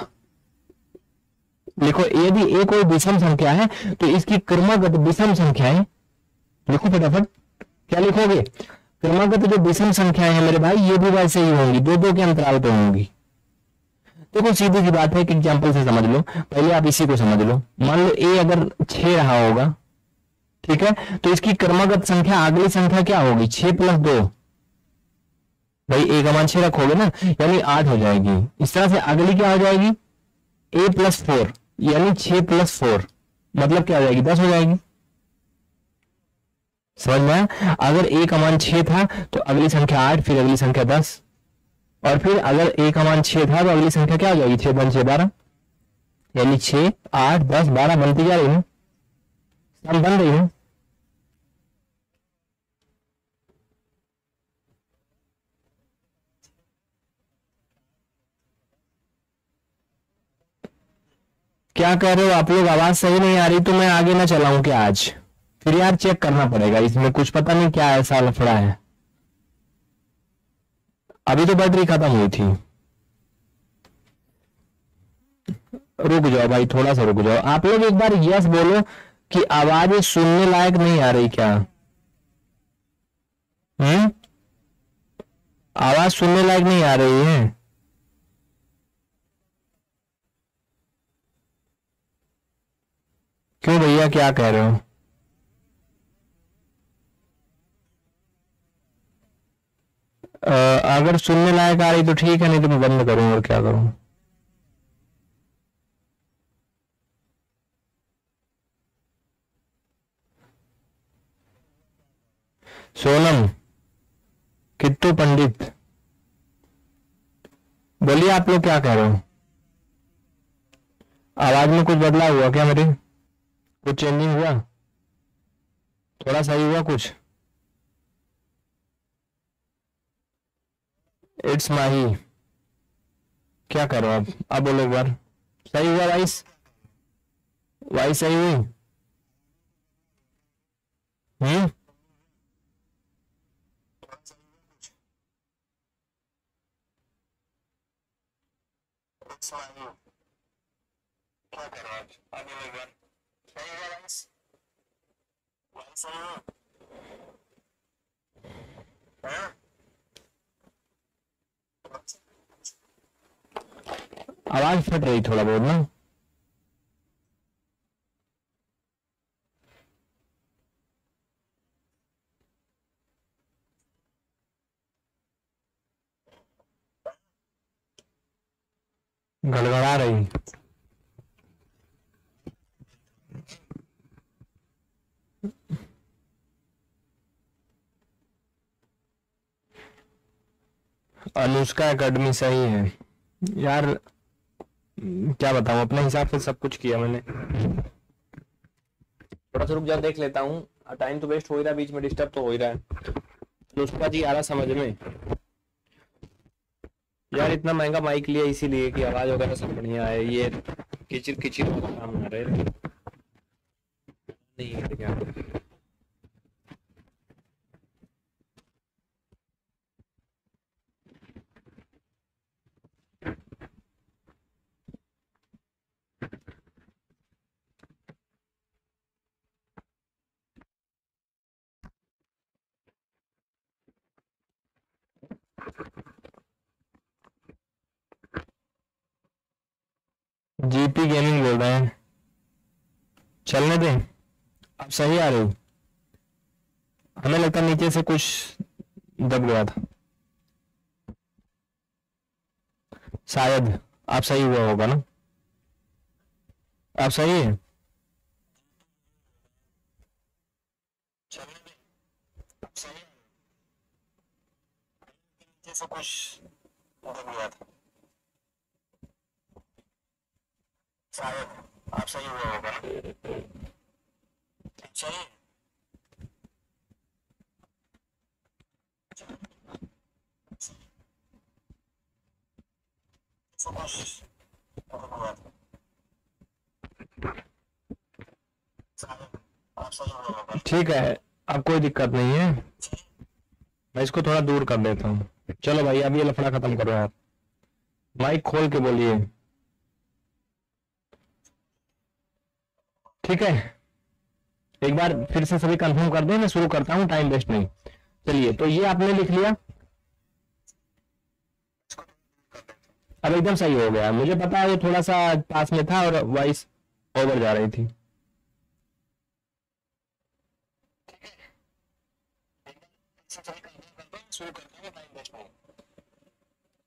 लिखो, यदि ए कोई विषम संख्या है तो इसकी क्रमागत विषम संख्याएं, लिखो फटाफट, क्या लिखोगे? क्रमागत जो विषम संख्याएं हैं मेरे भाई, ये भी वैसे ही होंगी, दो दो के अंतराल पे होंगी। देखो सीधी सी बात है, एक एग्जांपल से समझ लो, पहले आप इसी को समझ लो। मान लो ए अगर 6 रहा होगा, ठीक है, तो इसकी क्रमागत संख्या अगली संख्या क्या होगी? 6 + 2, भाई ए का मान 6 रखोगे ना, यानी 8 हो जाएगी। इस तरह से अगली क्या हो जाएगी? a + 4, यानी 6 + 4 मतलब क्या हो जाएगी? 10 हो जाएगी। समझ में आया? अगर a का मान 6 था तो अगली संख्या 8, फिर अगली संख्या 10, और फिर अगर a का मान 6 था तो अगली संख्या क्या हो जाएगी? 6 × 6 = 12, यानी 6 8 10 12 बनती जा रही है, सम बन रही है। क्या कह रहे हो आप लोग? आवाज सही नहीं आ रही तो मैं आगे ना चलाऊं क्या आज? फिर यार चेक करना पड़ेगा, इसमें कुछ पता नहीं क्या ऐसा लफड़ा है। अभी तो बैटरी खत्म हुई थी। रुक जाओ भाई, थोड़ा सा रुक जाओ। आप लोग एक बार यस बोलो कि आवाज सुनने लायक नहीं आ रही क्या? आवाज सुनने लायक नहीं आ रही है? क्यों भैया, क्या कह रहे हो? अगर सुनने लायक आ रही तो ठीक है, नहीं तो मैं बंद करूं और क्या करूं। सोनम, किट्टू पंडित, बोलिए आप लोग क्या कह रहे हो? आवाज में कुछ बदलाव हुआ क्या मेरे? कुछ चेंजिंग हुआ? थोड़ा सही हुआ कुछ? इट्स माही, क्या करो अब बोलो एक बार। सही हुआ वाइस? वाइस सही हुई? हम्म, क्या करो अब बोलो एक बार। सही हुआ वाइस? वाइस सही हुआ? हाँ? आवाज फट रही थोड़ा बहुत ना। गड़बड़ा रही। अनुष्का एकेडमी सही है यार, क्या बताऊं, अपने हिसाब से सब कुछ किया मैंने। थोड़ा सा रुक जा, देख लेता हूँ। टाइम तो वेस्ट हो ही रहा है, बीच में डिस्टर्ब तो हो ही रहा है। अनुष्का जी आ रहा समझ में यार, इतना महंगा माइक लिया इसीलिए कि आवाज वगैरह सब बढ़िया है। ये किचिर किचिर वाला काम ना रहे नहीं है क्या? जीपी गेमिंग बोल रहे हैं, चलने दें। अब सही आ रही? हमें लगता नीचे से कुछ दब गया था शायद। आप सही हुआ होगा ना? आप सही है? चलने दें। अब सही है? नीचे से कुछ दब गया था शायद। आप सही हुआ होगा ना? सही है? सब कुछ दब गया था शायद। आप सही हुआ होगा। ठीक है, अब कोई दिक्कत नहीं है, मैं इसको थोड़ा दूर कर देता हूँ। चलो भाई, अब ये लफड़ा खत्म करो यार। माइक खोल के बोलिए। ठीक है, एक बार फिर से सभी कंफर्म कर दें, मैं शुरू करता हूँ, टाइम वेस्ट नहीं। चलिए, तो ये आपने लिख लिया। अब एकदम सही हो गया। मुझे पता है ये थोड़ा सा पास में था और वॉइस ओवर जा रही थी।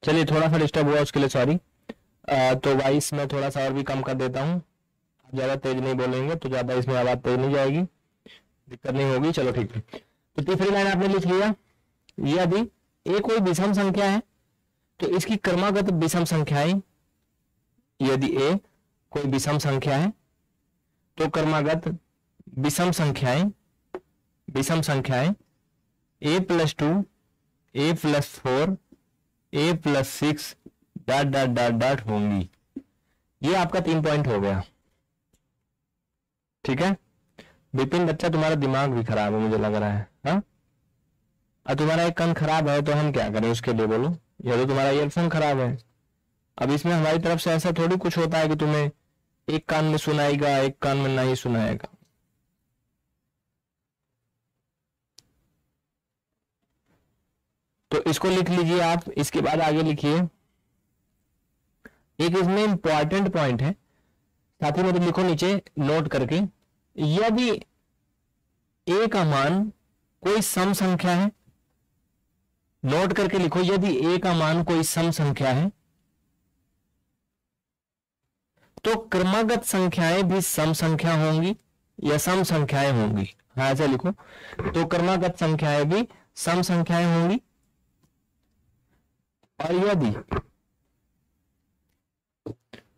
चलिए, थोड़ा सा डिस्टर्ब हुआ उसके लिए सॉरी। तो वॉइस में थोड़ा सा और भी कम कर देता हूँ। ज्यादा तेज नहीं बोलेंगे तो ज्यादा इसमें आवाज तेज नहीं जाएगी, दिक्कत नहीं होगी। चलो ठीक है, तो तीसरी लाइन आपने लिख लिया। यदि ए कोई विषम संख्या है तो इसकी क्रमागत विषम संख्याएं, यदि ए कोई विषम संख्या है तो क्रमागत विषम संख्याएं a plus 2, a plus 4, a plus 6 dot dot dot dot होंगी। ये आपका 3 पॉइंट हो गया। ठीक है विपिन बच्चा, तुम्हारा दिमाग भी खराब है मुझे लग रहा है। हाँ, और तुम्हारा एक कान खराब है तो हम क्या करें उसके लिए बोलो? या तो तुम्हारा ईयरफोन खराब है। अब इसमें हमारी तरफ से ऐसा थोड़ी कुछ होता है कि तुम्हें एक कान में सुनाएगा एक कान में नहीं सुनाएगा। तो इसको लिख लीजिए आप। इसके बाद आगे लिखिए, एक इसमें इंपॉर्टेंट पॉइंट है, साथ ही मतलब लिखो नीचे नोट करके, यदि ए का मान कोई सम संख्या है, नोट करके लिखो, यदि ए का मान कोई सम संख्या है तो क्रमागत संख्याएं भी सम संख्या होंगी या सम संख्याएं होंगी। हाँ ऐसा लिखो, तो क्रमागत संख्याएं भी सम संख्याएं होंगी। और यदि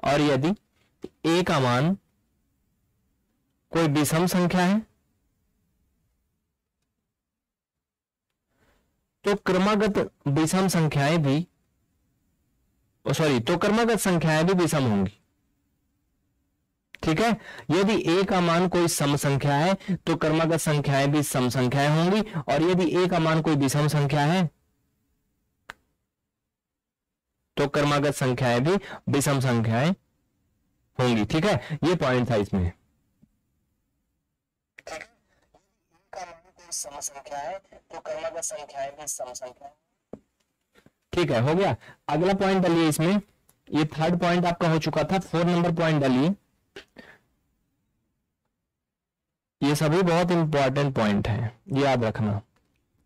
और यदि a का मान कोई विषम संख्या है तो क्रमागत विषम संख्याएं भी तो क्रमागत संख्याएं भी विषम होंगी। ठीक है, यदि a का मान कोई सम संख्या है तो क्रमागत संख्याएं भी सम संख्याएं होंगी, और यदि a का मान कोई विषम संख्या है तो क्रमागत संख्याएं भी विषम संख्याएं होंगी। ठीक है, ये पॉइंट था इसमें। सम संख्या है तो क्रमागत संख्याएं भी सम संख्या। ठीक है, हो गया। अगला पॉइंट डालिए इसमें, ये थर्ड पॉइंट आपका हो चुका था, 4 नंबर पॉइंट डालिए। ये सभी बहुत इंपॉर्टेंट पॉइंट है, याद रखना।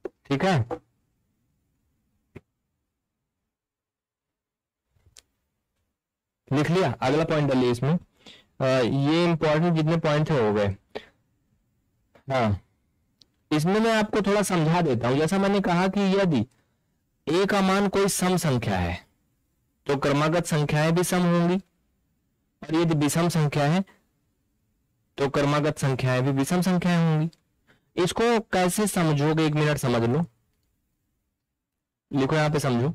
ठीक है, लिख लिया। अगला पॉइंट डालिए इसमें। ये इंपॉर्टेंट जितने पॉइंट थे हो गए। हाँ, इसमें मैं आपको थोड़ा समझा देता हूं। जैसा मैंने कहा कि यदि a का मान कोई सम संख्या है तो क्रमागत संख्याएं भी सम होंगी, और यदि विषम संख्या है तो क्रमागत संख्याएं भी विषम संख्याएं होंगी। इसको कैसे समझोगे, 1 मिनट समझ लो। लिखो यहां पे, समझो।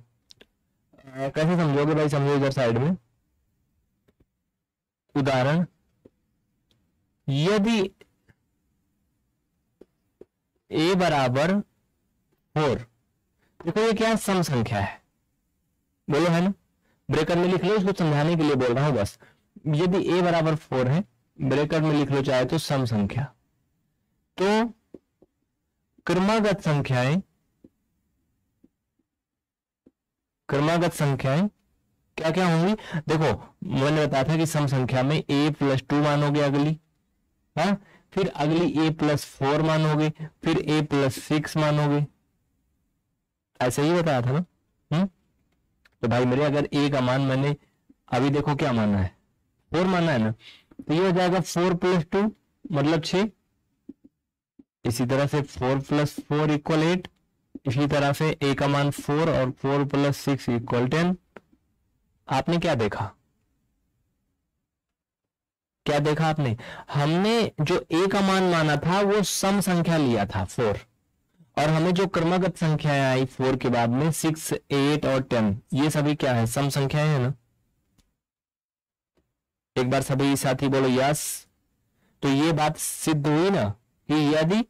कैसे समझोगे भाई, समझो इधर साइड में। उदाहरण, यदि a बराबर 4, देखो ये क्या सम संख्या है, बोलो है ना, ब्रैकेट में लिख लो, इसको समझाने के लिए बोल रहा हूं बस। यदि a बराबर 4 है, ब्रैकेट में लिख लो चाहे तो सम संख्या, तो क्रमागत संख्याएं क्या क्या होंगी। देखो मैंने बताया था कि सम संख्या में a+2 मानोगे अगली, हाँ, फिर अगली a+4 मानोगे, फिर a+6 मानोगे, ऐसे ही बताया था ना। तो भाई मेरे अगर a का मान मैंने अभी देखो क्या माना है, 4 माना है ना, तो ये हो जाएगा 4+2 मतलब 6। इसी तरह से 4+4 = 8। इसी तरह से a का मान 4 और 4+6 = 10। आपने क्या देखा, क्या देखा आपने, हमने जो a का मान माना था वो सम संख्या लिया था 4, और हमें जो क्रमागत संख्याएं आई 4 के बाद में 6, 8 और 10, ये सभी क्या है, सम संख्याएं है ना। एक बार सभी साथी बोलो यस। तो ये बात सिद्ध हुई ना कि यदि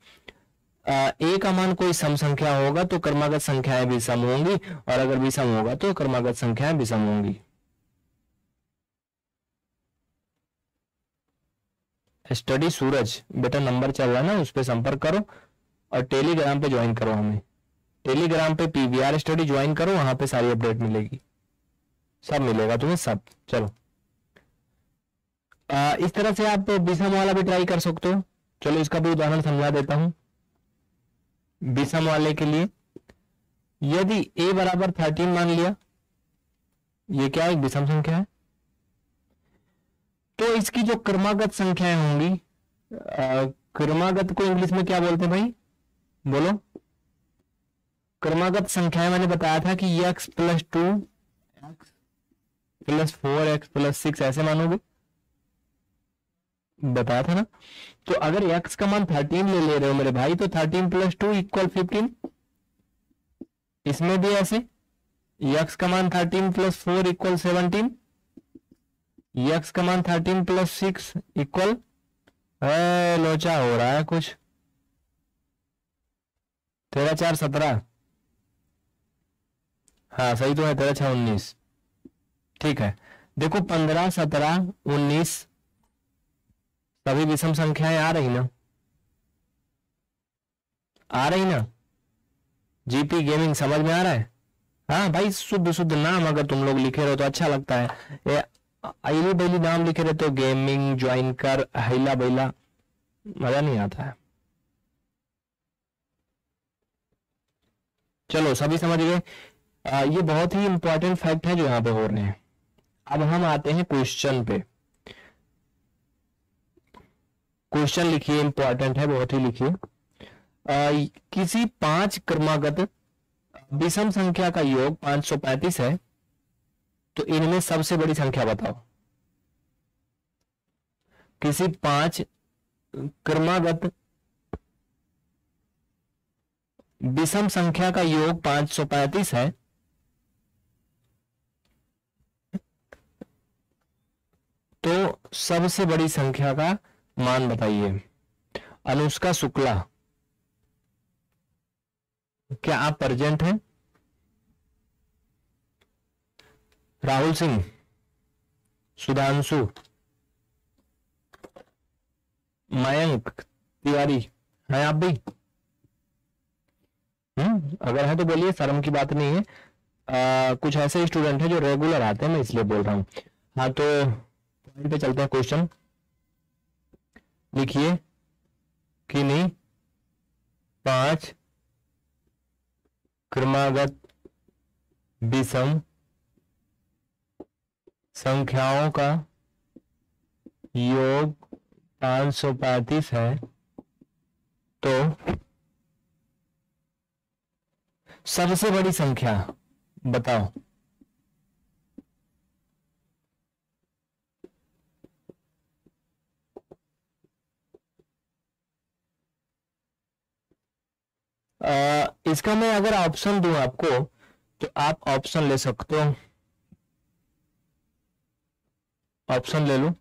a का मान कोई सम संख्या होगा तो क्रमागत संख्याएं भी सम होंगी, और अगर विषम होगा तो क्रमागत संख्याएं विषम होंगी। स्टडी सूरज बेटा नंबर चल रहा है ना, उस पर संपर्क करो, और टेलीग्राम पे ज्वाइन करो। हमें टेलीग्राम पे PVR स्टडी ज्वाइन करो, वहां पे सारी अपडेट मिलेगी, सब मिलेगा तुम्हें सब। चलो इस तरह से आप विषम वाला भी ट्राई कर सकते हो। चलो इसका भी उदाहरण समझा देता हूं। विषम वाले के लिए यदि a बराबर 13 मान लिया, ये क्या एक विषम संख्या है, तो इसकी जो क्रमागत संख्याएं होंगी, क्रमागत को इंग्लिश में क्या बोलते हैं भाई, बोलो। क्रमागत संख्याएं मैंने बताया था कि x+2, x+4, x+6 ऐसे मानोगे, बताया था ना। तो अगर x का मान 13 ले रहे हो मेरे भाई, तो 13+2 = 15। इसमें भी ऐसे, x का मान 13+4 = 17, x का मान 13+6 = लोचा हो रहा है कुछ, 13 4 17, हाँ सही तो है, 13 6 19। ठीक है, देखो 15 17 19 सभी विषम संख्याएं आ रही ना, आ रही ना। जीपी गेमिंग समझ में आ रहा है। हाँ भाई, शुद्ध शुद्ध नाम अगर तुम लोग लिखे रहो तो अच्छा लगता है। आईली बैली नाम लिखे रहे तो गेमिंग ज्वाइन कर, हैला बैला, मजा नहीं आता है। चलो सभी समझ गए। ये बहुत ही इंपॉर्टेंट फैक्ट है जो यहाँ पे हो रहे हैं। अब हम आते हैं क्वेश्चन पे। क्वेश्चन लिखिए, इंपॉर्टेंट है बहुत ही, लिखिए। किसी 5 क्रमागत विषम संख्या का योग 535 है, तो इनमें सबसे बड़ी संख्या बताओ। किसी 5 क्रमागत विषम संख्या का योग 535 है, तो सबसे बड़ी संख्या का मान बताइए। अनुष्का शुक्ला, क्या आप प्रेजेंट हैं? राहुल सिंह, सुधांशु, मयंक तिवारी, हैं आप भी? अगर है तो बोलिए, शर्म की बात नहीं है। कुछ ऐसे स्टूडेंट हैं जो रेगुलर आते हैं, मैं इसलिए बोल रहा हूं। हाँ, तो पॉइंट पे चलते हैं। क्वेश्चन लिखिए कि नहीं 5 क्रमागत विषम संख्याओं का योग 535 है, तो सबसे बड़ी संख्या बताओ। इसका मैं अगर ऑप्शन दूं आपको, तो आप ऑप्शन ले सकते हो। ऑप्शन ले लो,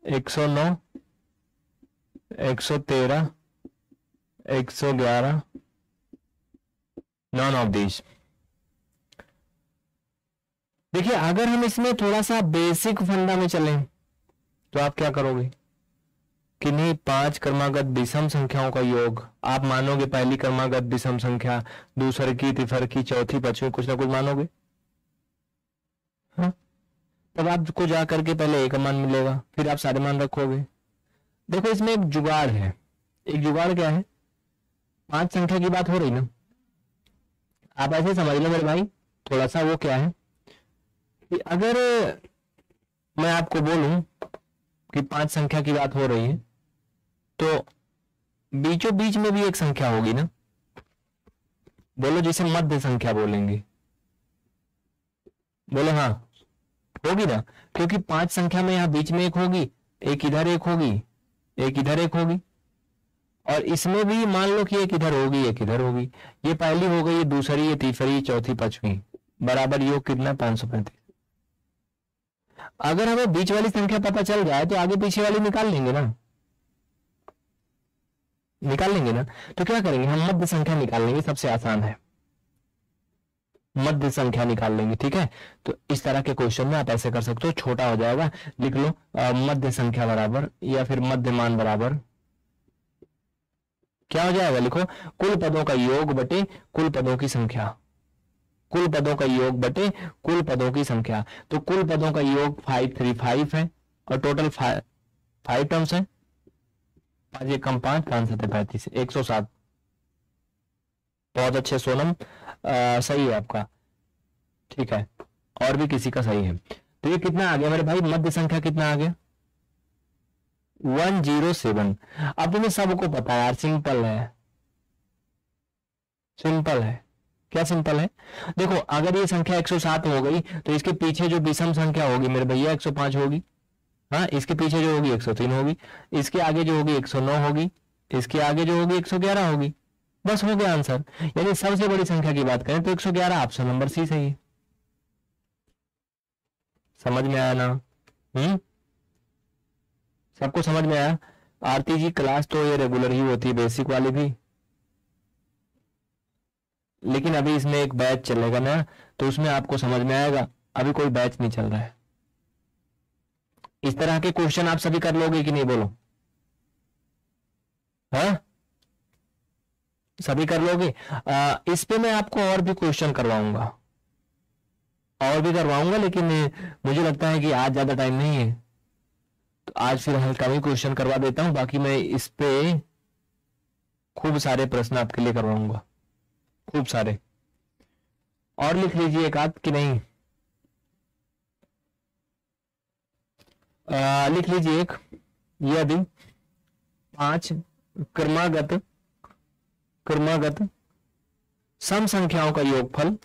109, 113, 111, नॉन ऑफ दीज। देखिए, अगर हम इसमें थोड़ा सा बेसिक फंडा में चलें तो आप क्या करोगे कि नहीं 5 क्रमागत विषम संख्याओं का योग, आप मानोगे पहली क्रमागत विषम संख्या, दूसरे की, तीसरे की, चौथी, पांचवी, कुछ ना कुछ मानोगे। हाँ, तब आपको जा करके पहले एक मान मिलेगा, फिर आप सारे मान रखोगे। देखो, इसमें एक जुगाड़ है। एक जुगाड़ क्या है? 5 संख्या की बात हो रही ना, आप ऐसे समझ लो मेरे भाई, थोड़ा सा वो क्या है कि अगर मैं आपको बोलूं कि 5 संख्या की बात हो रही है, तो बीचों बीच में भी एक संख्या होगी ना, बोलो, जिसे मध्य संख्या बोलेंगे। बोलो हाँ, होगी ना, क्योंकि 5 संख्या में यहां बीच में एक होगी, एक इधर एक होगी, एक इधर एक होगी, और इसमें भी मान लो कि एक इधर होगी, एक इधर होगी। ये पहली हो गई, ये दूसरी, ये तीसरी, चौथी, पांचवी, बराबर योग कितना? 535। अगर हमें बीच वाली संख्या पता चल जाए तो आगे पीछे वाली निकाल लेंगे ना, निकाल लेंगे ना। तो क्या करेंगे हम? मध्य संख्या निकाल लेंगे, सबसे आसान है, मध्य संख्या निकाल लेंगे। ठीक है, तो इस तरह के क्वेश्चन में आप ऐसे कर सकते हो, छोटा हो जाएगा, लिख लो मध्य संख्या बराबर, या फिर मध्य मान बराबर क्या हो जाएगा? लिखो, कुल पदों का योग बटे कुल पदों की संख्या। कुल पदों का योग बटे कुल पदों की संख्या। तो कुल पदों का योग 535 है, और टोटल 5 टर्म्स है। 5 एक कम 5, 5 7 35, 107। बहुत अच्छे सोनम, सही है आपका। ठीक है, और भी किसी का सही है। तो ये कितना आ गया मेरे भाई? मध्य संख्या कितना आ गया? 107। अब तुम्हें सबको पता है यार, सिंपल है, सिंपल है। क्या सिंपल है? देखो, अगर ये संख्या 107 हो गई, तो इसके पीछे जो विषम संख्या होगी मेरे भैया 105 होगी। हाँ, इसके पीछे जो होगी 103 होगी, इसके आगे जो होगी 109 होगी, इसके आगे जो होगी 111 होगी। बस हो गया आंसर। यानी सबसे बड़ी संख्या की बात करें तो 111, ऑप्शन नंबर सी सही है। समझ में आया ना? सबको समझ में आया? आरती जी, क्लास तो ये रेगुलर ही होती है, बेसिक वाली भी, लेकिन अभी इसमें एक बैच चलेगा ना, तो उसमें आपको समझ में आएगा। अभी कोई बैच नहीं चल रहा है। इस तरह के क्वेश्चन आप सभी कर लोगे कि नहीं? बोलो हाँ, सभी कर लोगे। इस पे मैं आपको और भी क्वेश्चन करवाऊंगा, और भी करवाऊंगा, लेकिन मुझे लगता है कि आज ज्यादा टाइम नहीं है, तो आज फिर हल्का ही क्वेश्चन करवा देता हूं। बाकी मैं इस पे खूब सारे प्रश्न आपके लिए करवाऊंगा, खूब सारे। और लिख लीजिए एक आध कि नहीं? लिख लीजिए एक, यदि 5 क्रमागत सम संख्याओं का योगफल,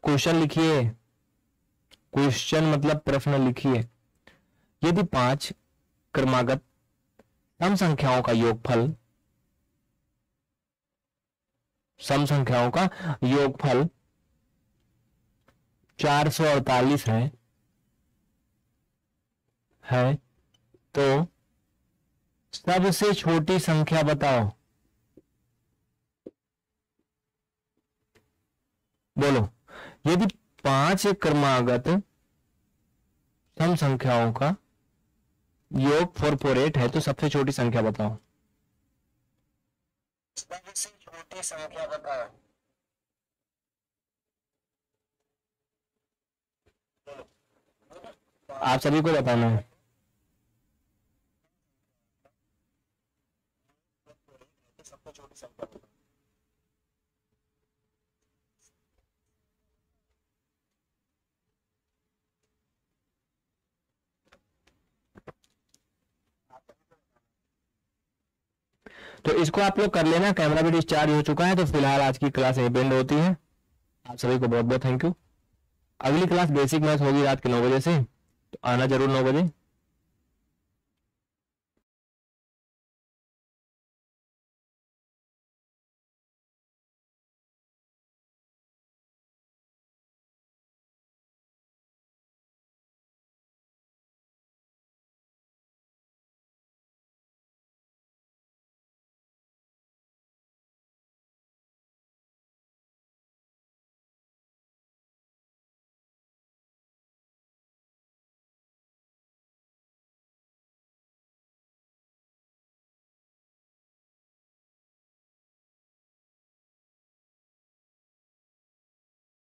क्वेश्चन लिखिए, क्वेश्चन मतलब प्रश्न लिखिए। यदि 5 क्रमागत सम संख्याओं का योगफल, सम संख्याओं का योगफल 448 है तो सबसे छोटी संख्या बताओ। बोलो, यदि 5 क्रमागत सम संख्याओं का योग 448 है तो सबसे छोटी संख्या बताओ। सबसे छोटी संख्या बताओ। आप सभी को बताना है। सबसे छोटी संख्या बताओ। तो इसको आप लोग कर लेना। कैमरा भी डिस्चार्ज हो चुका है, तो फिलहाल आज की क्लास यहीं बेंड होती है। आप सभी को बहुत बहुत थैंक यू। अगली क्लास बेसिक मैथ होगी रात के 9 बजे से, तो आना जरूर 9 बजे।